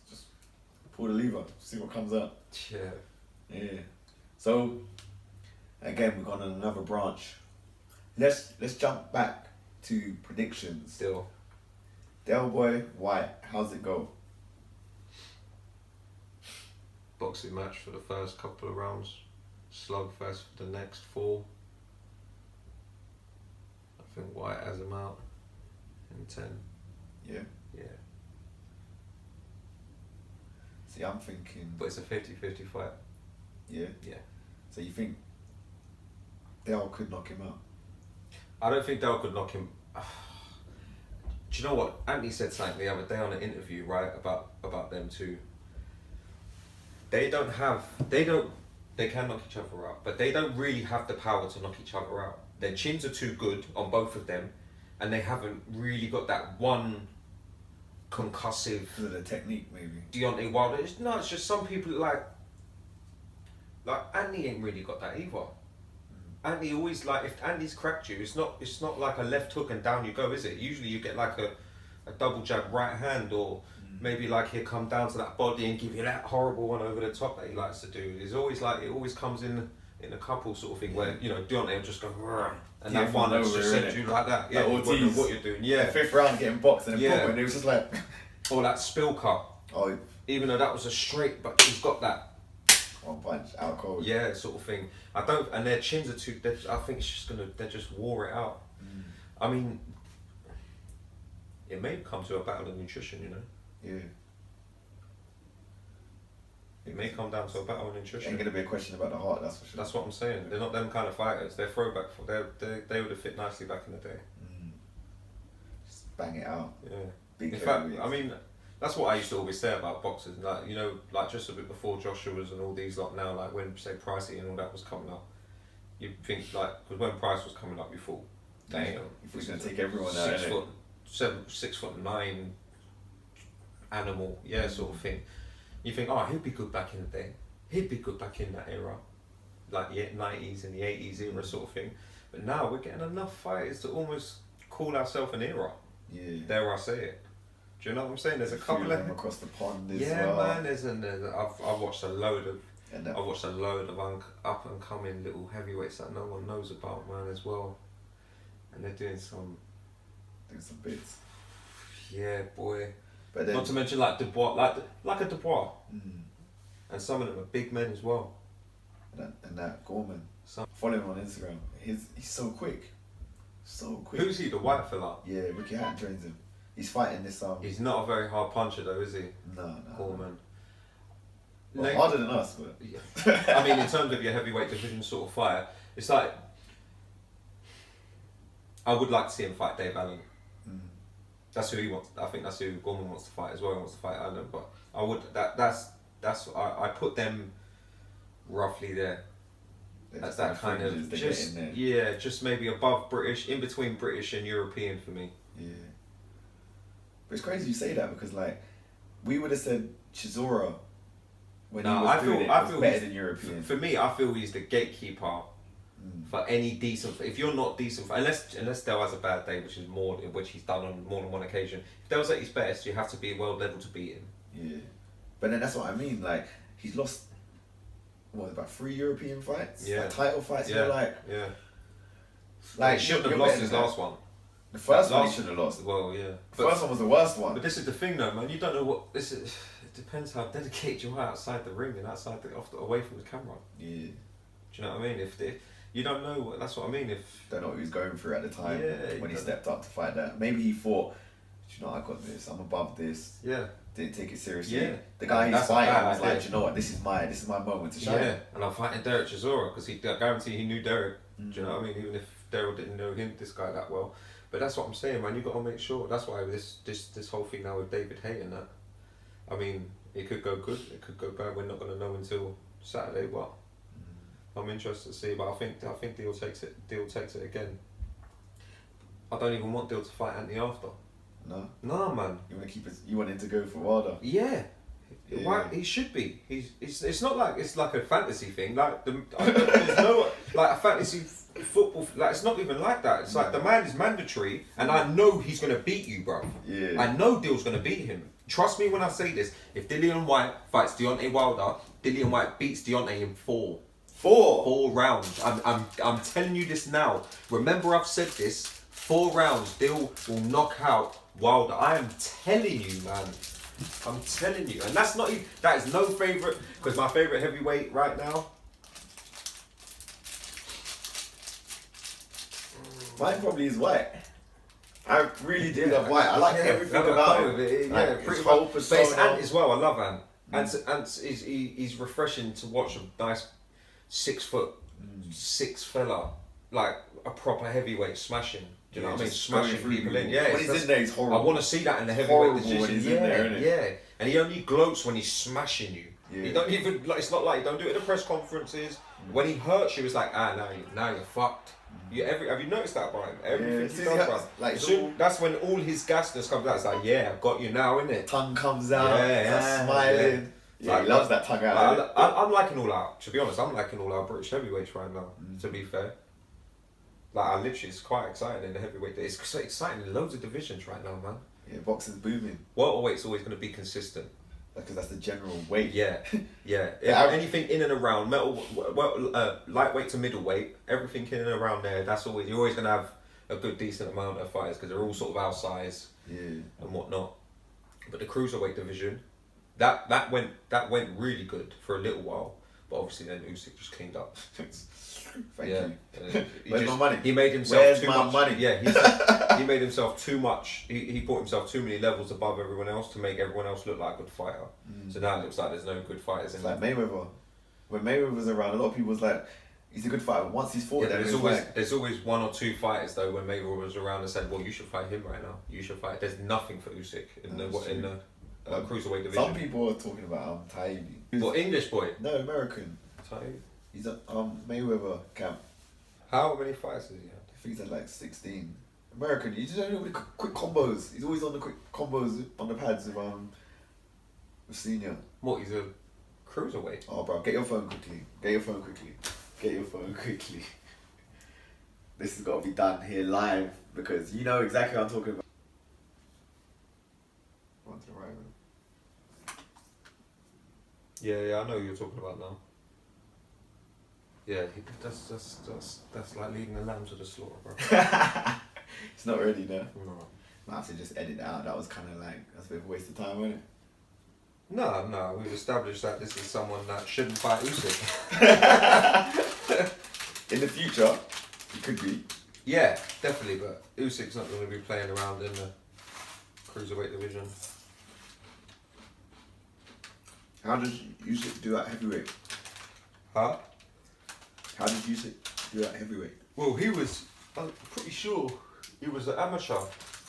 pull the lever. See what comes up. Yeah. Yeah. So again, we've gone on another branch. Let's jump back to predictions. Still. Del Boy White, how's it go? Boxing match for the first couple of rounds, slugfest for the next 4. I think White has him out in 10. Yeah. Yeah. See, I'm thinking. But it's a 50-50 fight. Yeah. Yeah. So you think Del could knock him out? I don't think Del could knock him. Do you know what? Anthony said something the other day on an interview, right, about them two. They can knock each other out, but they don't really have the power to knock each other out. Their chins are too good on both of them, and they haven't really got that one concussive. Because of the technique, maybe. Deontay Wilder. It's just some people like Andy ain't really got that either. Andy always, like, if Andy's cracked you, it's not like a left hook and down you go, is it? Usually you get like a double jab right hand, or maybe like he'll come down to that body and give you that horrible one over the top that he likes to do. It's always like, it always comes in a couple sort of thing where, you know, Deontay will just go, and that one that's just sent you like that. Yeah, like what you're doing. Yeah. The 5th round getting boxed and then and it was just like. Or that spill cut. Oh. Even though that was a straight, but she's got that. One punch, out cold. Yeah, sort of thing. And their chins are too. I think it's just they just wore it out. I mean, it may come to a battle of nutrition, you know. Yeah. It may come down to a battle of nutrition. Ain't gonna be a question about the heart, that's for sure. That's what I'm saying. They're not them kind of fighters. They're throwback. They would have fit nicely back in the day. Just bang it out. Yeah. Big in fact, I mean, that's what I used to always say about boxers. Like, you know, like just a bit before Joshua's and all these lot now, like when, say, Pricey and all that was coming up, you'd think, like, because when Price was coming up, you thought, damn, if we're gonna take everyone out, 6'9" animal, yeah, sort of thing. You think, oh, he'd be good back in the day. He'd be good back in that era, like the 90s and the 80s era sort of thing. But now we're getting enough fighters to almost call ourselves an era. Yeah. Dare I say it? Do you know what I'm saying? There's a couple of them across the pond as yeah, well. man. I've watched a load of up and coming little heavyweights that no one knows about, man, as well. And they're doing some bits. Yeah, boy. But then, not to mention like Dubois, like a Dubois. And some of them are big men as well. And that Gorman. Follow him on Instagram. He's so quick. So quick. Who's he? The white fella? Yeah, Ricky Hatton trains him. He's fighting this He's not a very hard puncher though, is he? No. Gorman. Well, harder than us, but yeah. I mean, in terms of your heavyweight division sort of fighter, it's like I would like to see him fight Dave Allen. That's who he wants. I think that's who Gorman wants to fight as well. He wants to fight Allen, but I would I put them roughly there. That's that kind of just maybe above British, in between British and European for me. Yeah. But it's crazy you say that because like we would have said Chisora when he was doing it was better than European. For me, I feel he's the gatekeeper for any decent. If you're not decent, unless Del has a bad day, which he's done on more than one occasion. If Del's at his best, you have to be well level to beat him. Yeah, but then that's what I mean. Like he's lost about 3 European fights, like title fights. Yeah, like he shouldn't have lost his last one. The first one he last- should have lost. Well, yeah. The first one was the worst one. But this is the thing, though, man. You don't know what this is. It depends how dedicated you are outside the ring and away from the camera. Yeah. Do you know what I mean? If you don't know, that's what I mean. If Don't know what he was going through at the time Yeah, when he don't- stepped up to fight that. Maybe he thought, you know, I got this. I'm above this. yeah, Didn't take it seriously. Yeah. The guy he's That's a fighting bad was like, idea. you know what? This is my moment to shine. yeah, and I'm fighting Dereck Chisora because I guarantee he knew Dereck. Do you know what I mean? Even if Daryl didn't know this guy that well, but that's what I'm saying, man. You got to make sure. That's why this whole thing now with David Hay and that. I mean, it could go good, it could go bad. We're not going to know until Saturday, but I'm interested to see. But I think Deal takes it again. I don't even want Deal to fight Anthony after. No, No, man. you want to keep it. You want him to go for Wilder. Yeah. Yeah. Why he should be? It's not like it's like a fantasy thing. Like there's no like a fantasy football. Like it's not even like that. It's like the man is mandatory, and I know he's gonna beat you, bro. Yeah. I know Dill's gonna beat him. Trust me when I say this. If Dillian Whyte fights Deontay Wilder, Dillian Whyte beats Deontay in 4 rounds. I'm telling you this now. Remember I've said this. 4 rounds. Dill will knock out Wilder. I am telling you, man. I'm telling you, and that's not even, that is no favourite, because my favourite heavyweight right now. Mine probably is White. I really do love White. I like everything about him. Yeah, Like, pretty his whole much. But it's persona. Ant as well. I love Ant. Ant's he's refreshing to watch a nice 6'6" fella, like a proper heavyweight smashing. Do you know what I mean? just Smashing going through people in. people. Yeah, When he's in there, he's horrible. I want to see that in the heavyweight Horrible division. when he's yeah, in there, innit? yeah. And he only gloats when he's smashing you. Yeah. He don't even like. It's not like he don't do it at the press conferences. When he hurts you, it's like now you're fucked. Have you noticed that by him? Everything he does, bro. like, That's when all his gasness comes out. It's like, yeah, I've got you now, innit? tongue comes out. Yeah, smiling. Yeah, Like, he loves that tongue out. I'm liking all out. To be honest, I'm liking all our British heavyweights right now. To be fair, like I literally, it's quite exciting in the heavyweight. It's so exciting in loads of divisions right now, man. Yeah, boxing's booming Welterweight's always going to be consistent. because that's the general weight. Yeah, yeah. Yeah, Anything in and around lightweight to middleweight, everything in and around there. That's always you're always going to have a good decent amount of fighters because they're all sort of our size Yeah. and whatnot. But the cruiserweight division, that went really good for a little while, but obviously then Usyk just cleaned up. Thank you. Where's my money? He made himself Where's too my much money? Yeah, he made himself too much. He put himself too many levels above everyone else to make everyone else look like a good fighter. So now it looks like there's no good fighters in It's like there. Mayweather. When Mayweather was around, a lot of people was like, he's a good fighter. Once he's fought, Yeah, then there's it's always like, there's always 1 or 2 fighters though when Mayweather was around and said, well, you should fight him right now. You should fight. There's nothing for Usyk in the cruiserweight division. some people are talking about Taibbi. Well, English boy. No, American. Taibbi. He's at Mayweather camp. How many fights has he had? I think he's at like 16. American, you just don't know the quick combos. He's always on the quick combos on the pads with Senior. What, he's a cruiserweight? Oh, bro, get your phone quickly. Get your phone quickly. Get your phone quickly. This has got to be done here live because you know exactly what I'm talking about. On to the right, man. Yeah, I know who you're talking about now. Yeah, that's like leading the lamb to the slaughter, bro. It's not ready now. No. I have to just edit that out. That was kind of like, that's a bit of a waste of time, wasn't it? No, we've established that this is someone that shouldn't fight Usyk. In the future, it could be. Yeah, definitely, but Usyk's not going to be playing around in the cruiserweight division. How does Usyk do at heavyweight? Huh? How did Usyk do at heavyweight? Well, I'm pretty sure he was an amateur.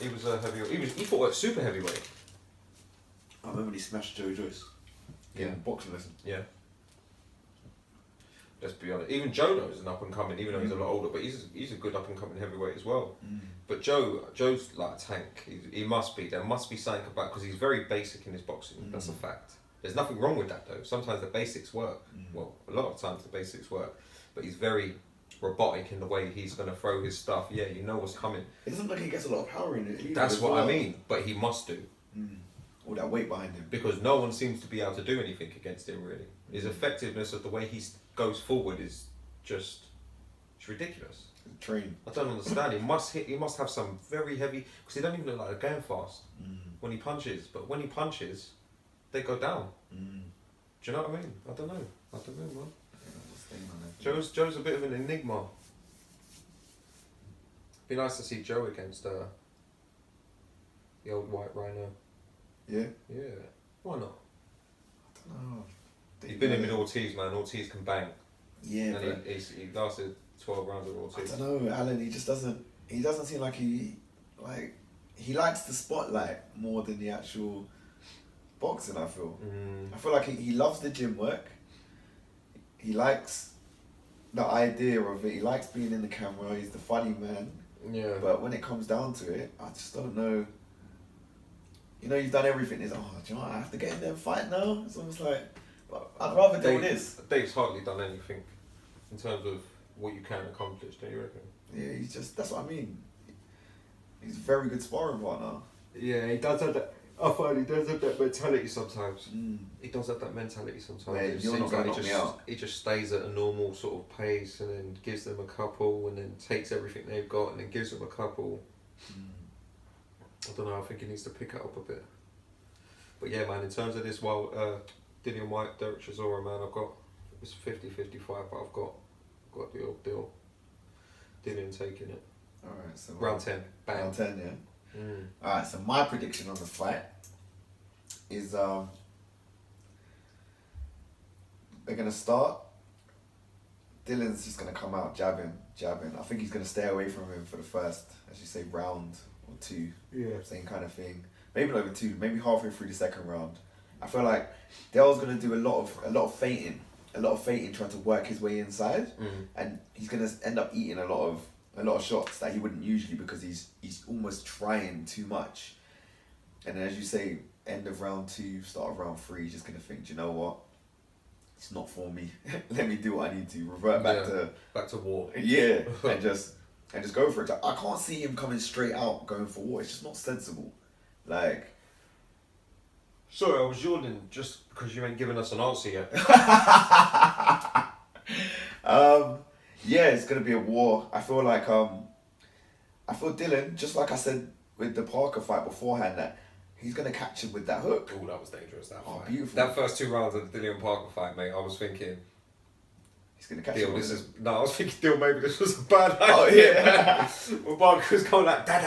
He was a heavyweight. He fought at super heavyweight. I remember when he smashed Joe Joyce. Yeah. In boxing lesson. Yeah. Let's be honest. Even Jono is an up and coming, even though he's a lot older, but he's a good up and coming heavyweight as well. But Joe's like a tank. He must be. There must be something about because he's very basic in his boxing. That's a fact. There's nothing wrong with that though. Sometimes the basics work. Well, a lot of times the basics work, but he's very robotic in the way he's going to throw his stuff. Yeah, you know what's coming. It doesn't look like he gets a lot of power in it either. That's as what I well. mean. But he must do. All that weight behind him. Because no one seems to be able to do anything against him, really. His effectiveness of the way he goes forward is just... it's ridiculous. Train. I don't understand. He must have some very heavy, because he don't even look like they're going fast when he punches. But when he punches, they go down. Do you know what I mean? I don't know, man. Joe's a bit of an enigma. Be nice to see Joe against the old White Rhino. Yeah? Yeah. Why not? I don't know. He's been in with Ortiz, man. Ortiz can bang. Yeah, and he lasted 12 rounds with Ortiz. I don't know, Alan. He doesn't seem like he likes the spotlight more than the actual boxing. I feel. I feel like he loves the gym work. He likes the idea of it. He likes being in the camera. He's the funny man. Yeah. But when it comes down to it, I just don't know. You know, you've done everything. It's do you know what? I have to get in there and fight now. It's almost like, but I'd rather do this. Dave's hardly done anything in terms of what you can accomplish, don't you reckon? Yeah, that's what I mean. He's a very good sparring partner. Yeah, he does have that. I find he does have that mentality sometimes. He does have that mentality sometimes. Where It you're not seems gonna like knock me out. he just stays at a normal sort of pace and then gives them a couple and then takes everything they've got and then gives them a couple. I don't know, I think he needs to pick it up a bit. But yeah, man, in terms of this Dillian Whyte, Dereck Chisora, man, I've got, it's 50-55, but I've got the old deal. Dillian taking it. Alright, so round 10, bang. Round 10, yeah. Alright, so my prediction on the fight is they're gonna start. Dillian's just gonna come out jabbing. I think he's gonna stay away from him for the first, as you say, round or two. Yeah. Same kind of thing. Maybe not even two. Maybe halfway through the second round. I feel like Dell's gonna do a lot of feinting, trying to work his way inside, and he's gonna end up eating a lot of shots that he wouldn't usually because he's almost trying too much. And then, as you say, end of round 2, start of round 3, he's just gonna think, do you know what? It's not for me. Let me do what I need to. Revert back to war. Yeah, and just go for it. I can't see him coming straight out going for war. It's just not sensible. Like. Sorry, I was yawning just because you ain't given us an answer yet. Yeah, it's gonna be a war. I feel like I feel Dillian, just like I said with the Parker fight beforehand, that he's gonna catch him with that hook. Oh, that was dangerous. That fight. Beautiful. That first 2 rounds of the Dillian Parker fight, mate. I was thinking, he's gonna catch him. I was thinking, maybe this was a bad idea. Oh yeah. When Parker was going like da.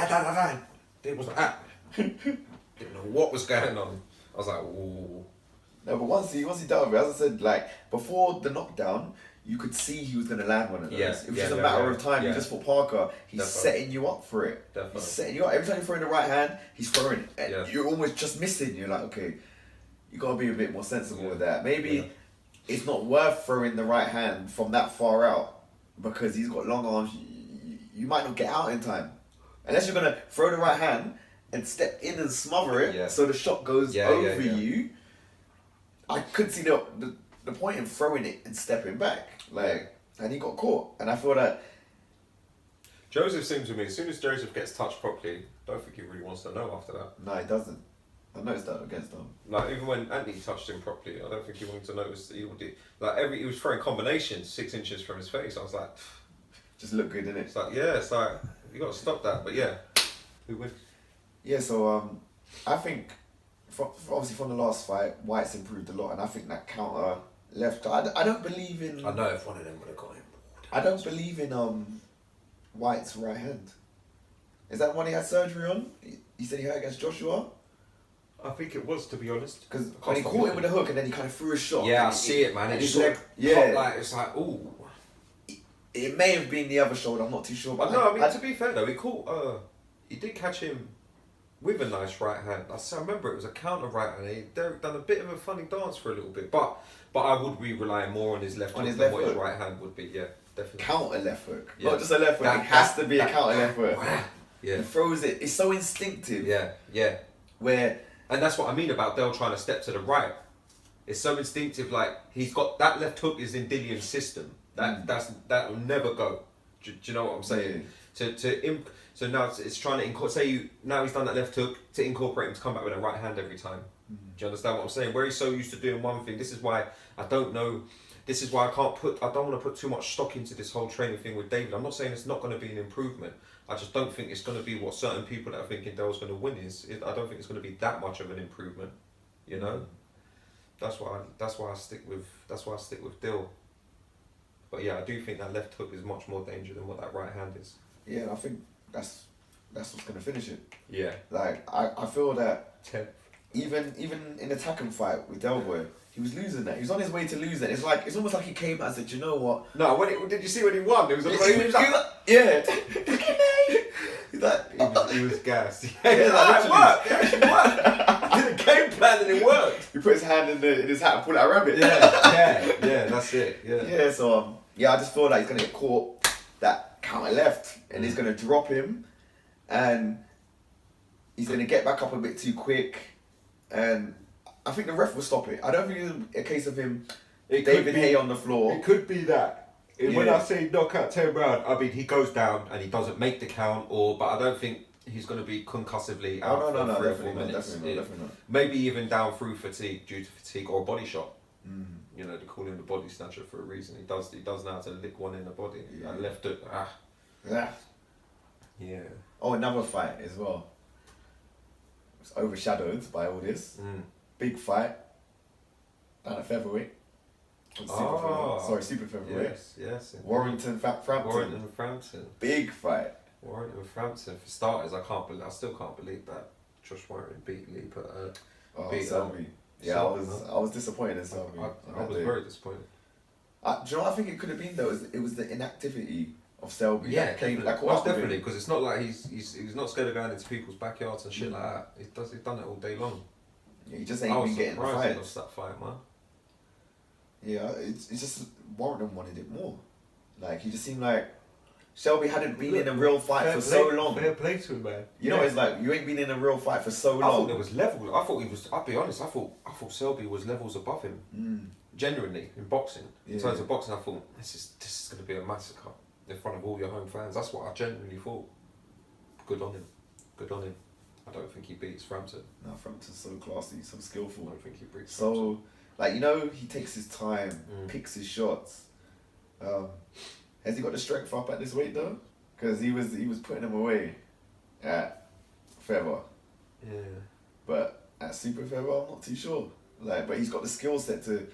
It was like that. Didn't know what was going on. I was like, ooh. No, but once he done with it, as I said, like before the knockdown, you could see he was gonna land one of those. Yeah, it was just a matter of time. Yeah. You just for Parker, he's Definitely. setting you up for it. Definitely. He's setting you up. Every time you throw in the right hand, he's throwing it. And Yeah. you're almost just missing. You're like, okay, you gotta be a bit more sensible with that. Maybe it's not worth throwing the right hand from that far out because he's got long arms. You might not get out in time unless you're gonna throw the right hand and step in and smother it so the shot goes over you. I could see the point in throwing it and stepping back, and he got caught. And I feel that Joseph seems to me, as soon as Joseph gets touched properly, I don't think he really wants to know after that. no, he doesn't. I noticed that against him. Like even when Anthony touched him properly, I don't think he wanted to notice that he would do. Like he was throwing combinations 6 inches from his face. I was like, just look good, didn't it? it's like it's like you got to stop that. But yeah, who wins? Yeah, so I think obviously from the last fight, White's improved a lot, and I think that counter left. I don't believe in. I know if one of them would have got him. I don't believe in White's right hand. Is that one he had surgery on? He said he hurt against Joshua. I think it was, to be honest. Because when he caught him with a hook and then he kind of threw a shot. Yeah, I see it, man. And His his leg, leg, like it's like ooh. It may have been the other shoulder. I'm not too sure. But no, I mean to be fair though, he did catch him with a nice right hand. I remember it was a counter right hand. Dereck done a bit of a funny dance for a little bit, but I would be relying more on his left hook than what his right hand would be. Yeah, definitely. Counter left hook, Yeah. not just a left hook. It has to be a counter left hook. Yeah, he throws it. It's so instinctive. Yeah. And that's what I mean about Dell trying to step to the right. It's so instinctive. Like he's got that left hook is in Dillian's system. That will never go. Do you know what I'm saying? Yeah. So now it's trying to now he's done that left hook to incorporate him to come back with a right hand every time. Do you understand what I'm saying? Where he's so used to doing one thing. This is why I don't know. This is why I don't want to put too much stock into this whole training thing with David. I'm not saying it's not going to be an improvement. I just don't think it's going to be what certain people that are thinking Dell's going to win is. I don't think it's going to be that much of an improvement. You know, that's why I stick with Dill. But yeah, I do think that left hook is much more dangerous than what that right hand is. Yeah, I think that's what's going to finish it. Yeah. Like I feel that even in the Tacken fight with Delboy, he was losing that. He was on his way to lose it. It's almost like he came out and said, you know what? No, did you see when he won? It was yeah. He was gassed. Yeah, It worked. It actually worked. He did a game plan and it worked. He put his hand in his hat and pulled out a rabbit. Yeah, that's it. Yeah. Yeah, so I just feel like he's gonna get caught that counter left and he's gonna drop him and he's gonna get back up a bit too quick and I think the ref will stop it. I don't think it's a case of him David Hay on the floor. It could be that. When I say knockout 10 round, I mean he goes down and he doesn't make the count, but I don't think he's going to be concussively out for 3 or 4 minutes. Definitely not. Maybe even down through fatigue, due to fatigue or a body shot. You know, they call him the body snatcher for a reason. He does know how to lick one in the body. Yeah. Like left hook. Yeah. Oh, another fight as well. It's overshadowed by all this. Big fight. Down at featherweight. Super featherweight. Yes. Warrington, Frampton. Warrington, Frampton. Big fight. Warrington, Frampton. For starters, I still can't believe that Josh Warrington beat Lee, but beat Selby. Yeah, I was disappointed in Selby. I was very disappointed. Do you know what I think it could have been though? It was the inactivity of Selby. Yeah, definitely. Because it's not like he's not scared of going into people's backyards and shit like that. He's done it all day long. Yeah, he just ain't been getting the fights. I was surprised that fight, man. Yeah, it's just Warrington wanted it more. Like he just seemed like Selby hadn't been in a real fight for so long. Fair play to him, man. You know, it's like you ain't been in a real fight for so long. I thought there was levels. I thought he was. I'll be honest. I thought Selby was levels above him. Genuinely in boxing. In terms of boxing, I thought this is going to be a massacre in front of all your home fans. That's what I genuinely thought. Good on him. I don't think he beats Frampton. No, Frampton's so classy, so skillful. I don't think he beats so, Frampton. like, you know, he takes his time, picks his shots. Has he got the strength up at this weight though? Because he was putting him away at feather. Yeah. But at super feather, I'm not too sure. Like, but he's got the skill set to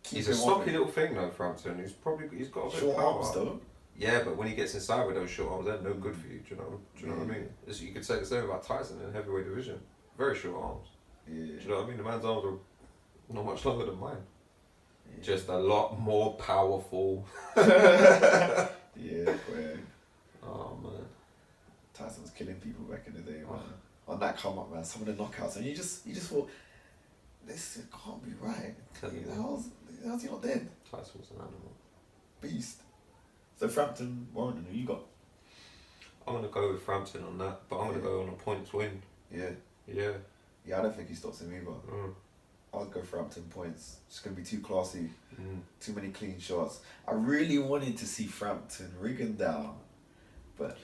keep He's him a off stocky it. little thing though, Frampton. He's got a bit Short of power. arms though. Yeah, but when he gets inside with those short arms, they're no good for you. Do you know what I mean? You could say the same about Tyson in heavyweight division. Very short arms. Yeah. Do you know what I mean? The man's arms are not much longer than mine. Yeah. Just a lot more powerful. Yeah, man. Oh man. Tyson was killing people back in the day, man. On that come up, man. Some of the knockouts, and you just thought, this can't be right. How's he not dead? Tyson was an animal. Beast. So Frampton, Warrington, who you got? I'm gonna go with Frampton on that, but I'm gonna go on a points win. Yeah. Yeah. Yeah, I don't think he stops him either. I'd go Frampton points. It's gonna be too classy. Too many clean shots. I really wanted to see Frampton Rigondeaux, but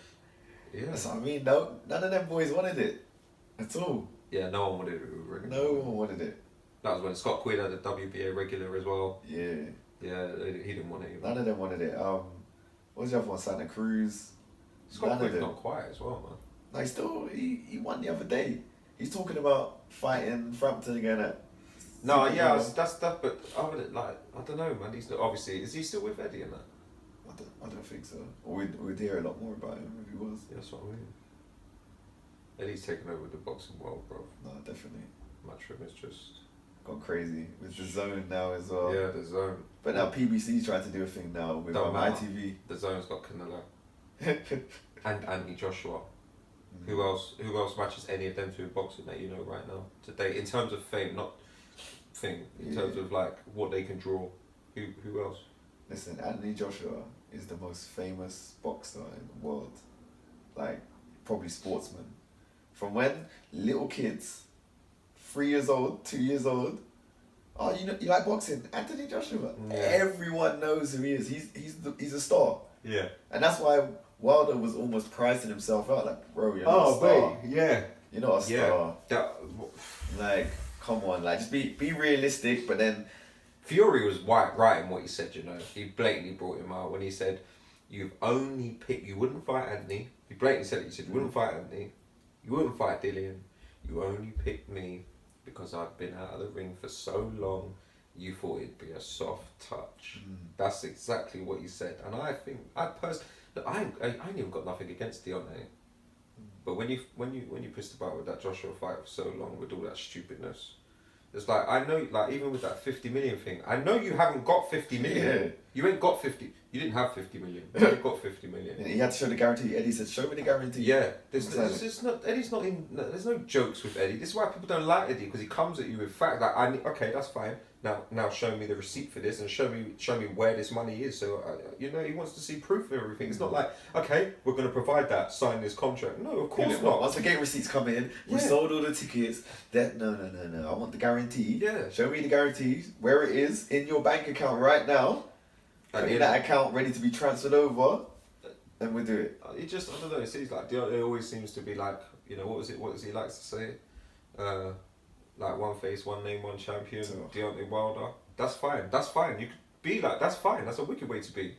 that's what I mean. No, none of them boys wanted it at all. Yeah, no one wanted it with Rigondeaux. No one wanted it. That was when Scott Quinn had a WBA regular as well. Yeah. Yeah, he didn't want it either. None of them wanted it. What was the other one? Santa Cruz. Scott Quinn's not quiet as well, man. No, he won the other day. He's talking about fighting Frampton again at. No, yeah, that's that. But I don't know, man. He's not, obviously. Is he still with Eddie and that? I don't think so. Or we'd hear a lot more about him if he was. Yeah, that's what I mean. Eddie's taken over the boxing world, bro. No, definitely. Matchroom is just gone crazy with the Zone now as well. Yeah, the Zone. But now PBC's trying to do a thing now with ITV. The Zone's got Canelo and Anthony Joshua. Who else matches any of them two in boxing that you know right now today in terms of fame, not thing in terms of like what they can draw? Who else? Listen, Anthony Joshua is the most famous boxer in the world. Like, probably sportsman. From when little kids, 3 years old, 2 years old, oh, you like boxing? Anthony Joshua. Yeah. Everyone knows who he is. He's a star. Yeah. And that's why Wilder was almost pricing himself out. Like, bro, you're not a star. Yeah. You're not a star. Yeah. Like, Come on, like, just be realistic, but then... Fury was right in what he said, you know. He blatantly brought him out when he said, you wouldn't fight Anthony. He blatantly said it. He said, you wouldn't fight Anthony. You wouldn't fight Dillian. You only picked me because I've been out of the ring for so long. You thought it'd be a soft touch. That's exactly what he said. And I think, I ain't even got nothing against Deontay. But when you pissed about with that Joshua fight for so long with all that stupidness, it's like, I know, like, even with that 50 million thing, I know you haven't got 50 million. Yeah. You ain't got 50. You didn't have 50 million. You ain't got 50 million. He had to show the guarantee. Eddie said, show me the guarantee. Yeah. There's no jokes with Eddie. This is why people don't like Eddie, because he comes at you with facts. Like, okay, that's fine. Now show me the receipt for this and show me where this money is. So, he wants to see proof of everything. It's not like, okay, we're going to provide that, sign this contract. No, of course not. Once the gate receipts come in, we sold all the tickets. No. I want the guarantee. Yeah. Show me the guarantee, where it is in your bank account right now. Show me that account ready to be transferred over, and we'll do it. It just, I don't know, it seems like Deontay always seems to be like, what does he like to say? Like, one face, one name, one champion, Deontay Wilder. That's fine. You could be like, that's fine. That's a wicked way to be.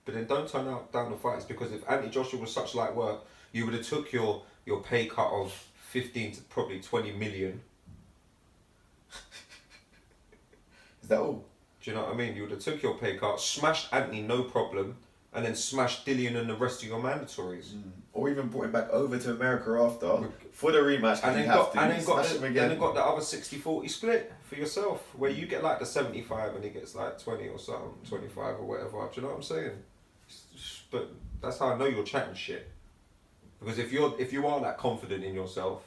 But then don't turn down the fights, because if Anthony Joshua was such light work, you would have took your pay cut of 15 to probably 20 million. Is that all? Do you know what I mean? You would have took your pay cut, smashed Anthony, no problem, and then smashed Dillian and the rest of your mandatories. Or even brought him back over to America after for the rematch, and then got the other 60-40 split for yourself, where you get like the 75 and he gets like 20 or something, 25 or whatever. Do you know what I'm saying? But that's how I know you're chatting shit. Because if you are that confident in yourself,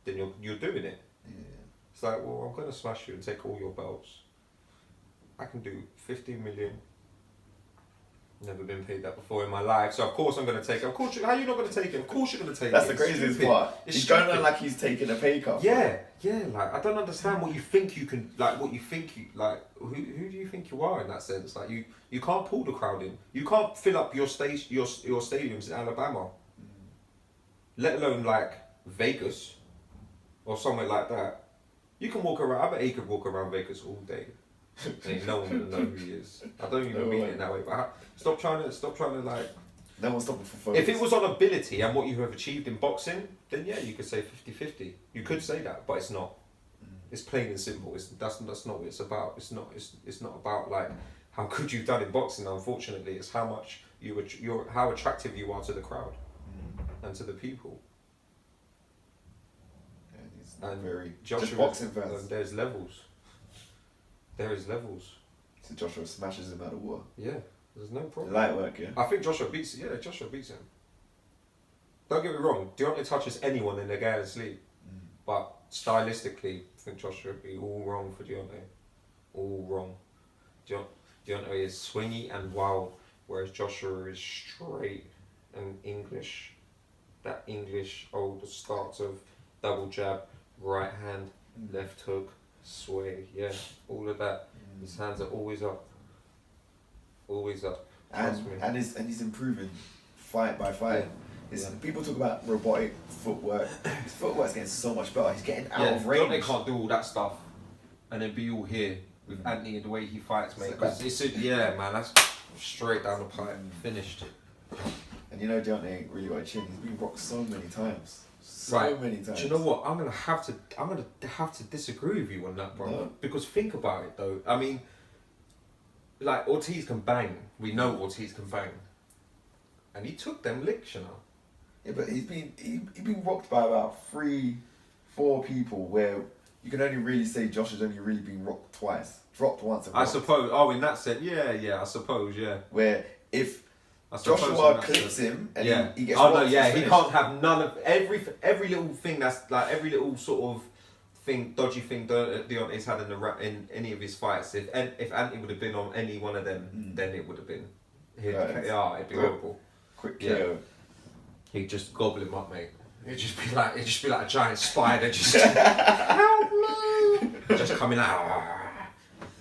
then you're doing it. Yeah. It's like, well, I'm gonna smash you and take all your belts. I can do 15 million. Never been paid that before in my life, so of course I'm gonna take it. Of course, how are you not gonna take it? Of course you're gonna take it. That's the craziest part. He's going on like he's taking a pay cut. Yeah. Like, I don't understand what you think you can. Like, what you think you like. Who do you think you are in that sense? Like, you can't pull the crowd in. You can't fill up your stadiums in Alabama. Let alone like Vegas or somewhere like that. You can walk around. I bet he could walk around Vegas all day. Ain't no one gonna know who he is. I don't even mean it that way, but stop trying to like. No one's stopping for focus. If it was on ability and what you have achieved in boxing, then yeah, you could say 50-50. You could say that, but it's not. It's plain and simple. That's not what it's about. It's not about like how good you've done in boxing. Unfortunately, it's how much how attractive you are to the crowd and to the people. Yeah, and very Joshua, just boxing fans. There's levels. There is levels. So Joshua smashes him out of water. Yeah, there's no problem. Light work, yeah. I think Joshua beats him. Don't get me wrong. Deontay touches anyone in their guy sleep, but stylistically, I think Joshua would be all wrong for Deontay. All wrong. Deontay is swingy and wild, whereas Joshua is straight and English. That English old starts of double jab, right hand, left hook, sway, all of that. His hands are always up. Always up. And he's improving fight by fight. People talk about robotic footwork. His footwork's getting so much better. He's getting out of range. They can't do all that stuff and then be all here with Anthony and the way he fights, mate. Man, that's straight down the pipe. Finished. And Deontay ain't really got a chin. He's been rocked so many times. Many times. Do you know what? I'm gonna have to disagree with you on that, bro. No. Because think about it though. I mean, like, Ortiz can bang. We know Ortiz can bang. And he took them licks, Yeah, but he's been rocked by about 3-4 people, where you can only really say Josh has only really been rocked twice. Dropped once and rocked. I suppose. Oh, in that sense, I suppose, Where if Joshua clips him and he gets rocked, he can't have none of every little thing that's like every little sort of dodgy thing Deontay's had in any of his fights. If Anthony would have been on any one of them, then it would have been. It'd be horrible. Quick KO. He'd just gobble him up, mate. It'd just be like a giant spider just help me, just coming out.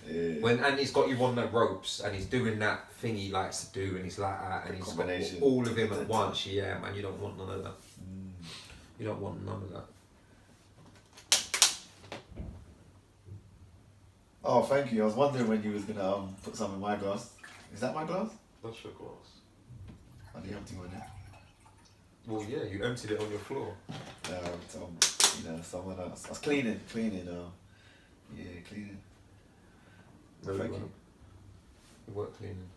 Yeah. When Anthony's got you on the ropes and he's doing that thing he likes to do and he's like that and he's got all of him at once, man, you don't want none of that. You don't want none of that. Oh, thank you. I was wondering when you was gonna put some in my glass. Is that my glass? That's your glass. Oh, the empty one, yeah. Well, yeah, you emptied it on your floor. Someone else. I was cleaning. Cleaning. No, Thank you. You weren't cleaning.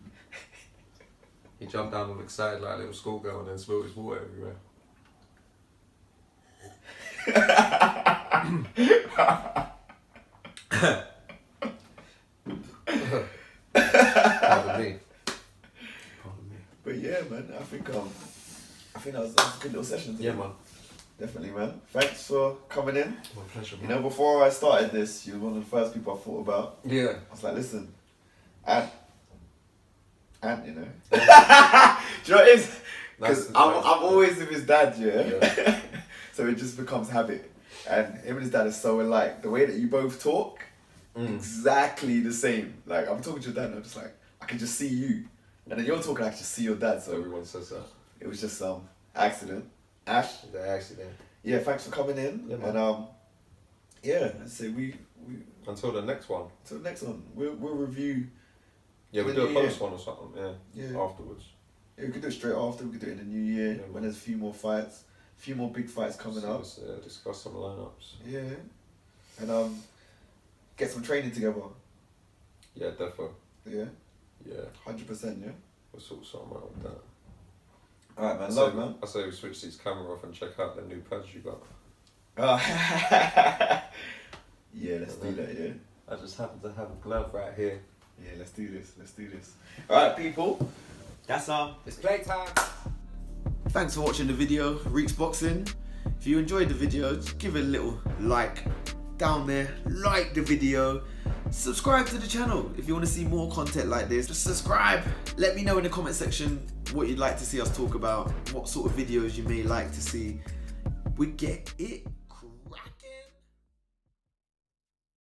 He jumped down all excited like a little schoolgirl and then spilled his water everywhere. Pardon me. But yeah, man, I think that was a good little session today. Yeah, man. Definitely, man. Thanks for coming in. My pleasure, man. You know, before I started this, you were one of the first people I thought about. Yeah. I was like, listen, Ant, you know. Do you know what it is? Because I'm always with his dad, yeah? So it just becomes habit. And him and his dad are so alike. The way that you both talk, exactly the same. Like, I'm talking to your dad and I'm just like, I can just see you. And then you're talking, I can just see your dad. So everyone says that. It was just accident. Ash? The accident. Yeah, thanks for coming in. Yeah, man. And I'd say we until the next one. Until the next one. We'll review. Yeah, we'll do a post one or something, yeah. Afterwards. Yeah, we could do it straight after, we could do it in the new year when there's a few more fights. A few more big fights coming up. Discuss some lineups. Yeah. And get some training together. Yeah, definitely. Yeah? Yeah. 100%, yeah? We'll sort something out with that. Alright, man. Man. I say we switch this camera off and check out the new pads you got. Yeah, let's do that, yeah? I just happen to have a glove right here. Yeah, let's do this. Alright, people. That's It's playtime. Thanks for watching the video, Reekz Boxing. If you enjoyed the video, just give it a little like down there. Like the video. Subscribe to the channel if you want to see more content like this. Just subscribe. Let me know in the comment section what you'd like to see us talk about, what sort of videos you may like to see. We get it.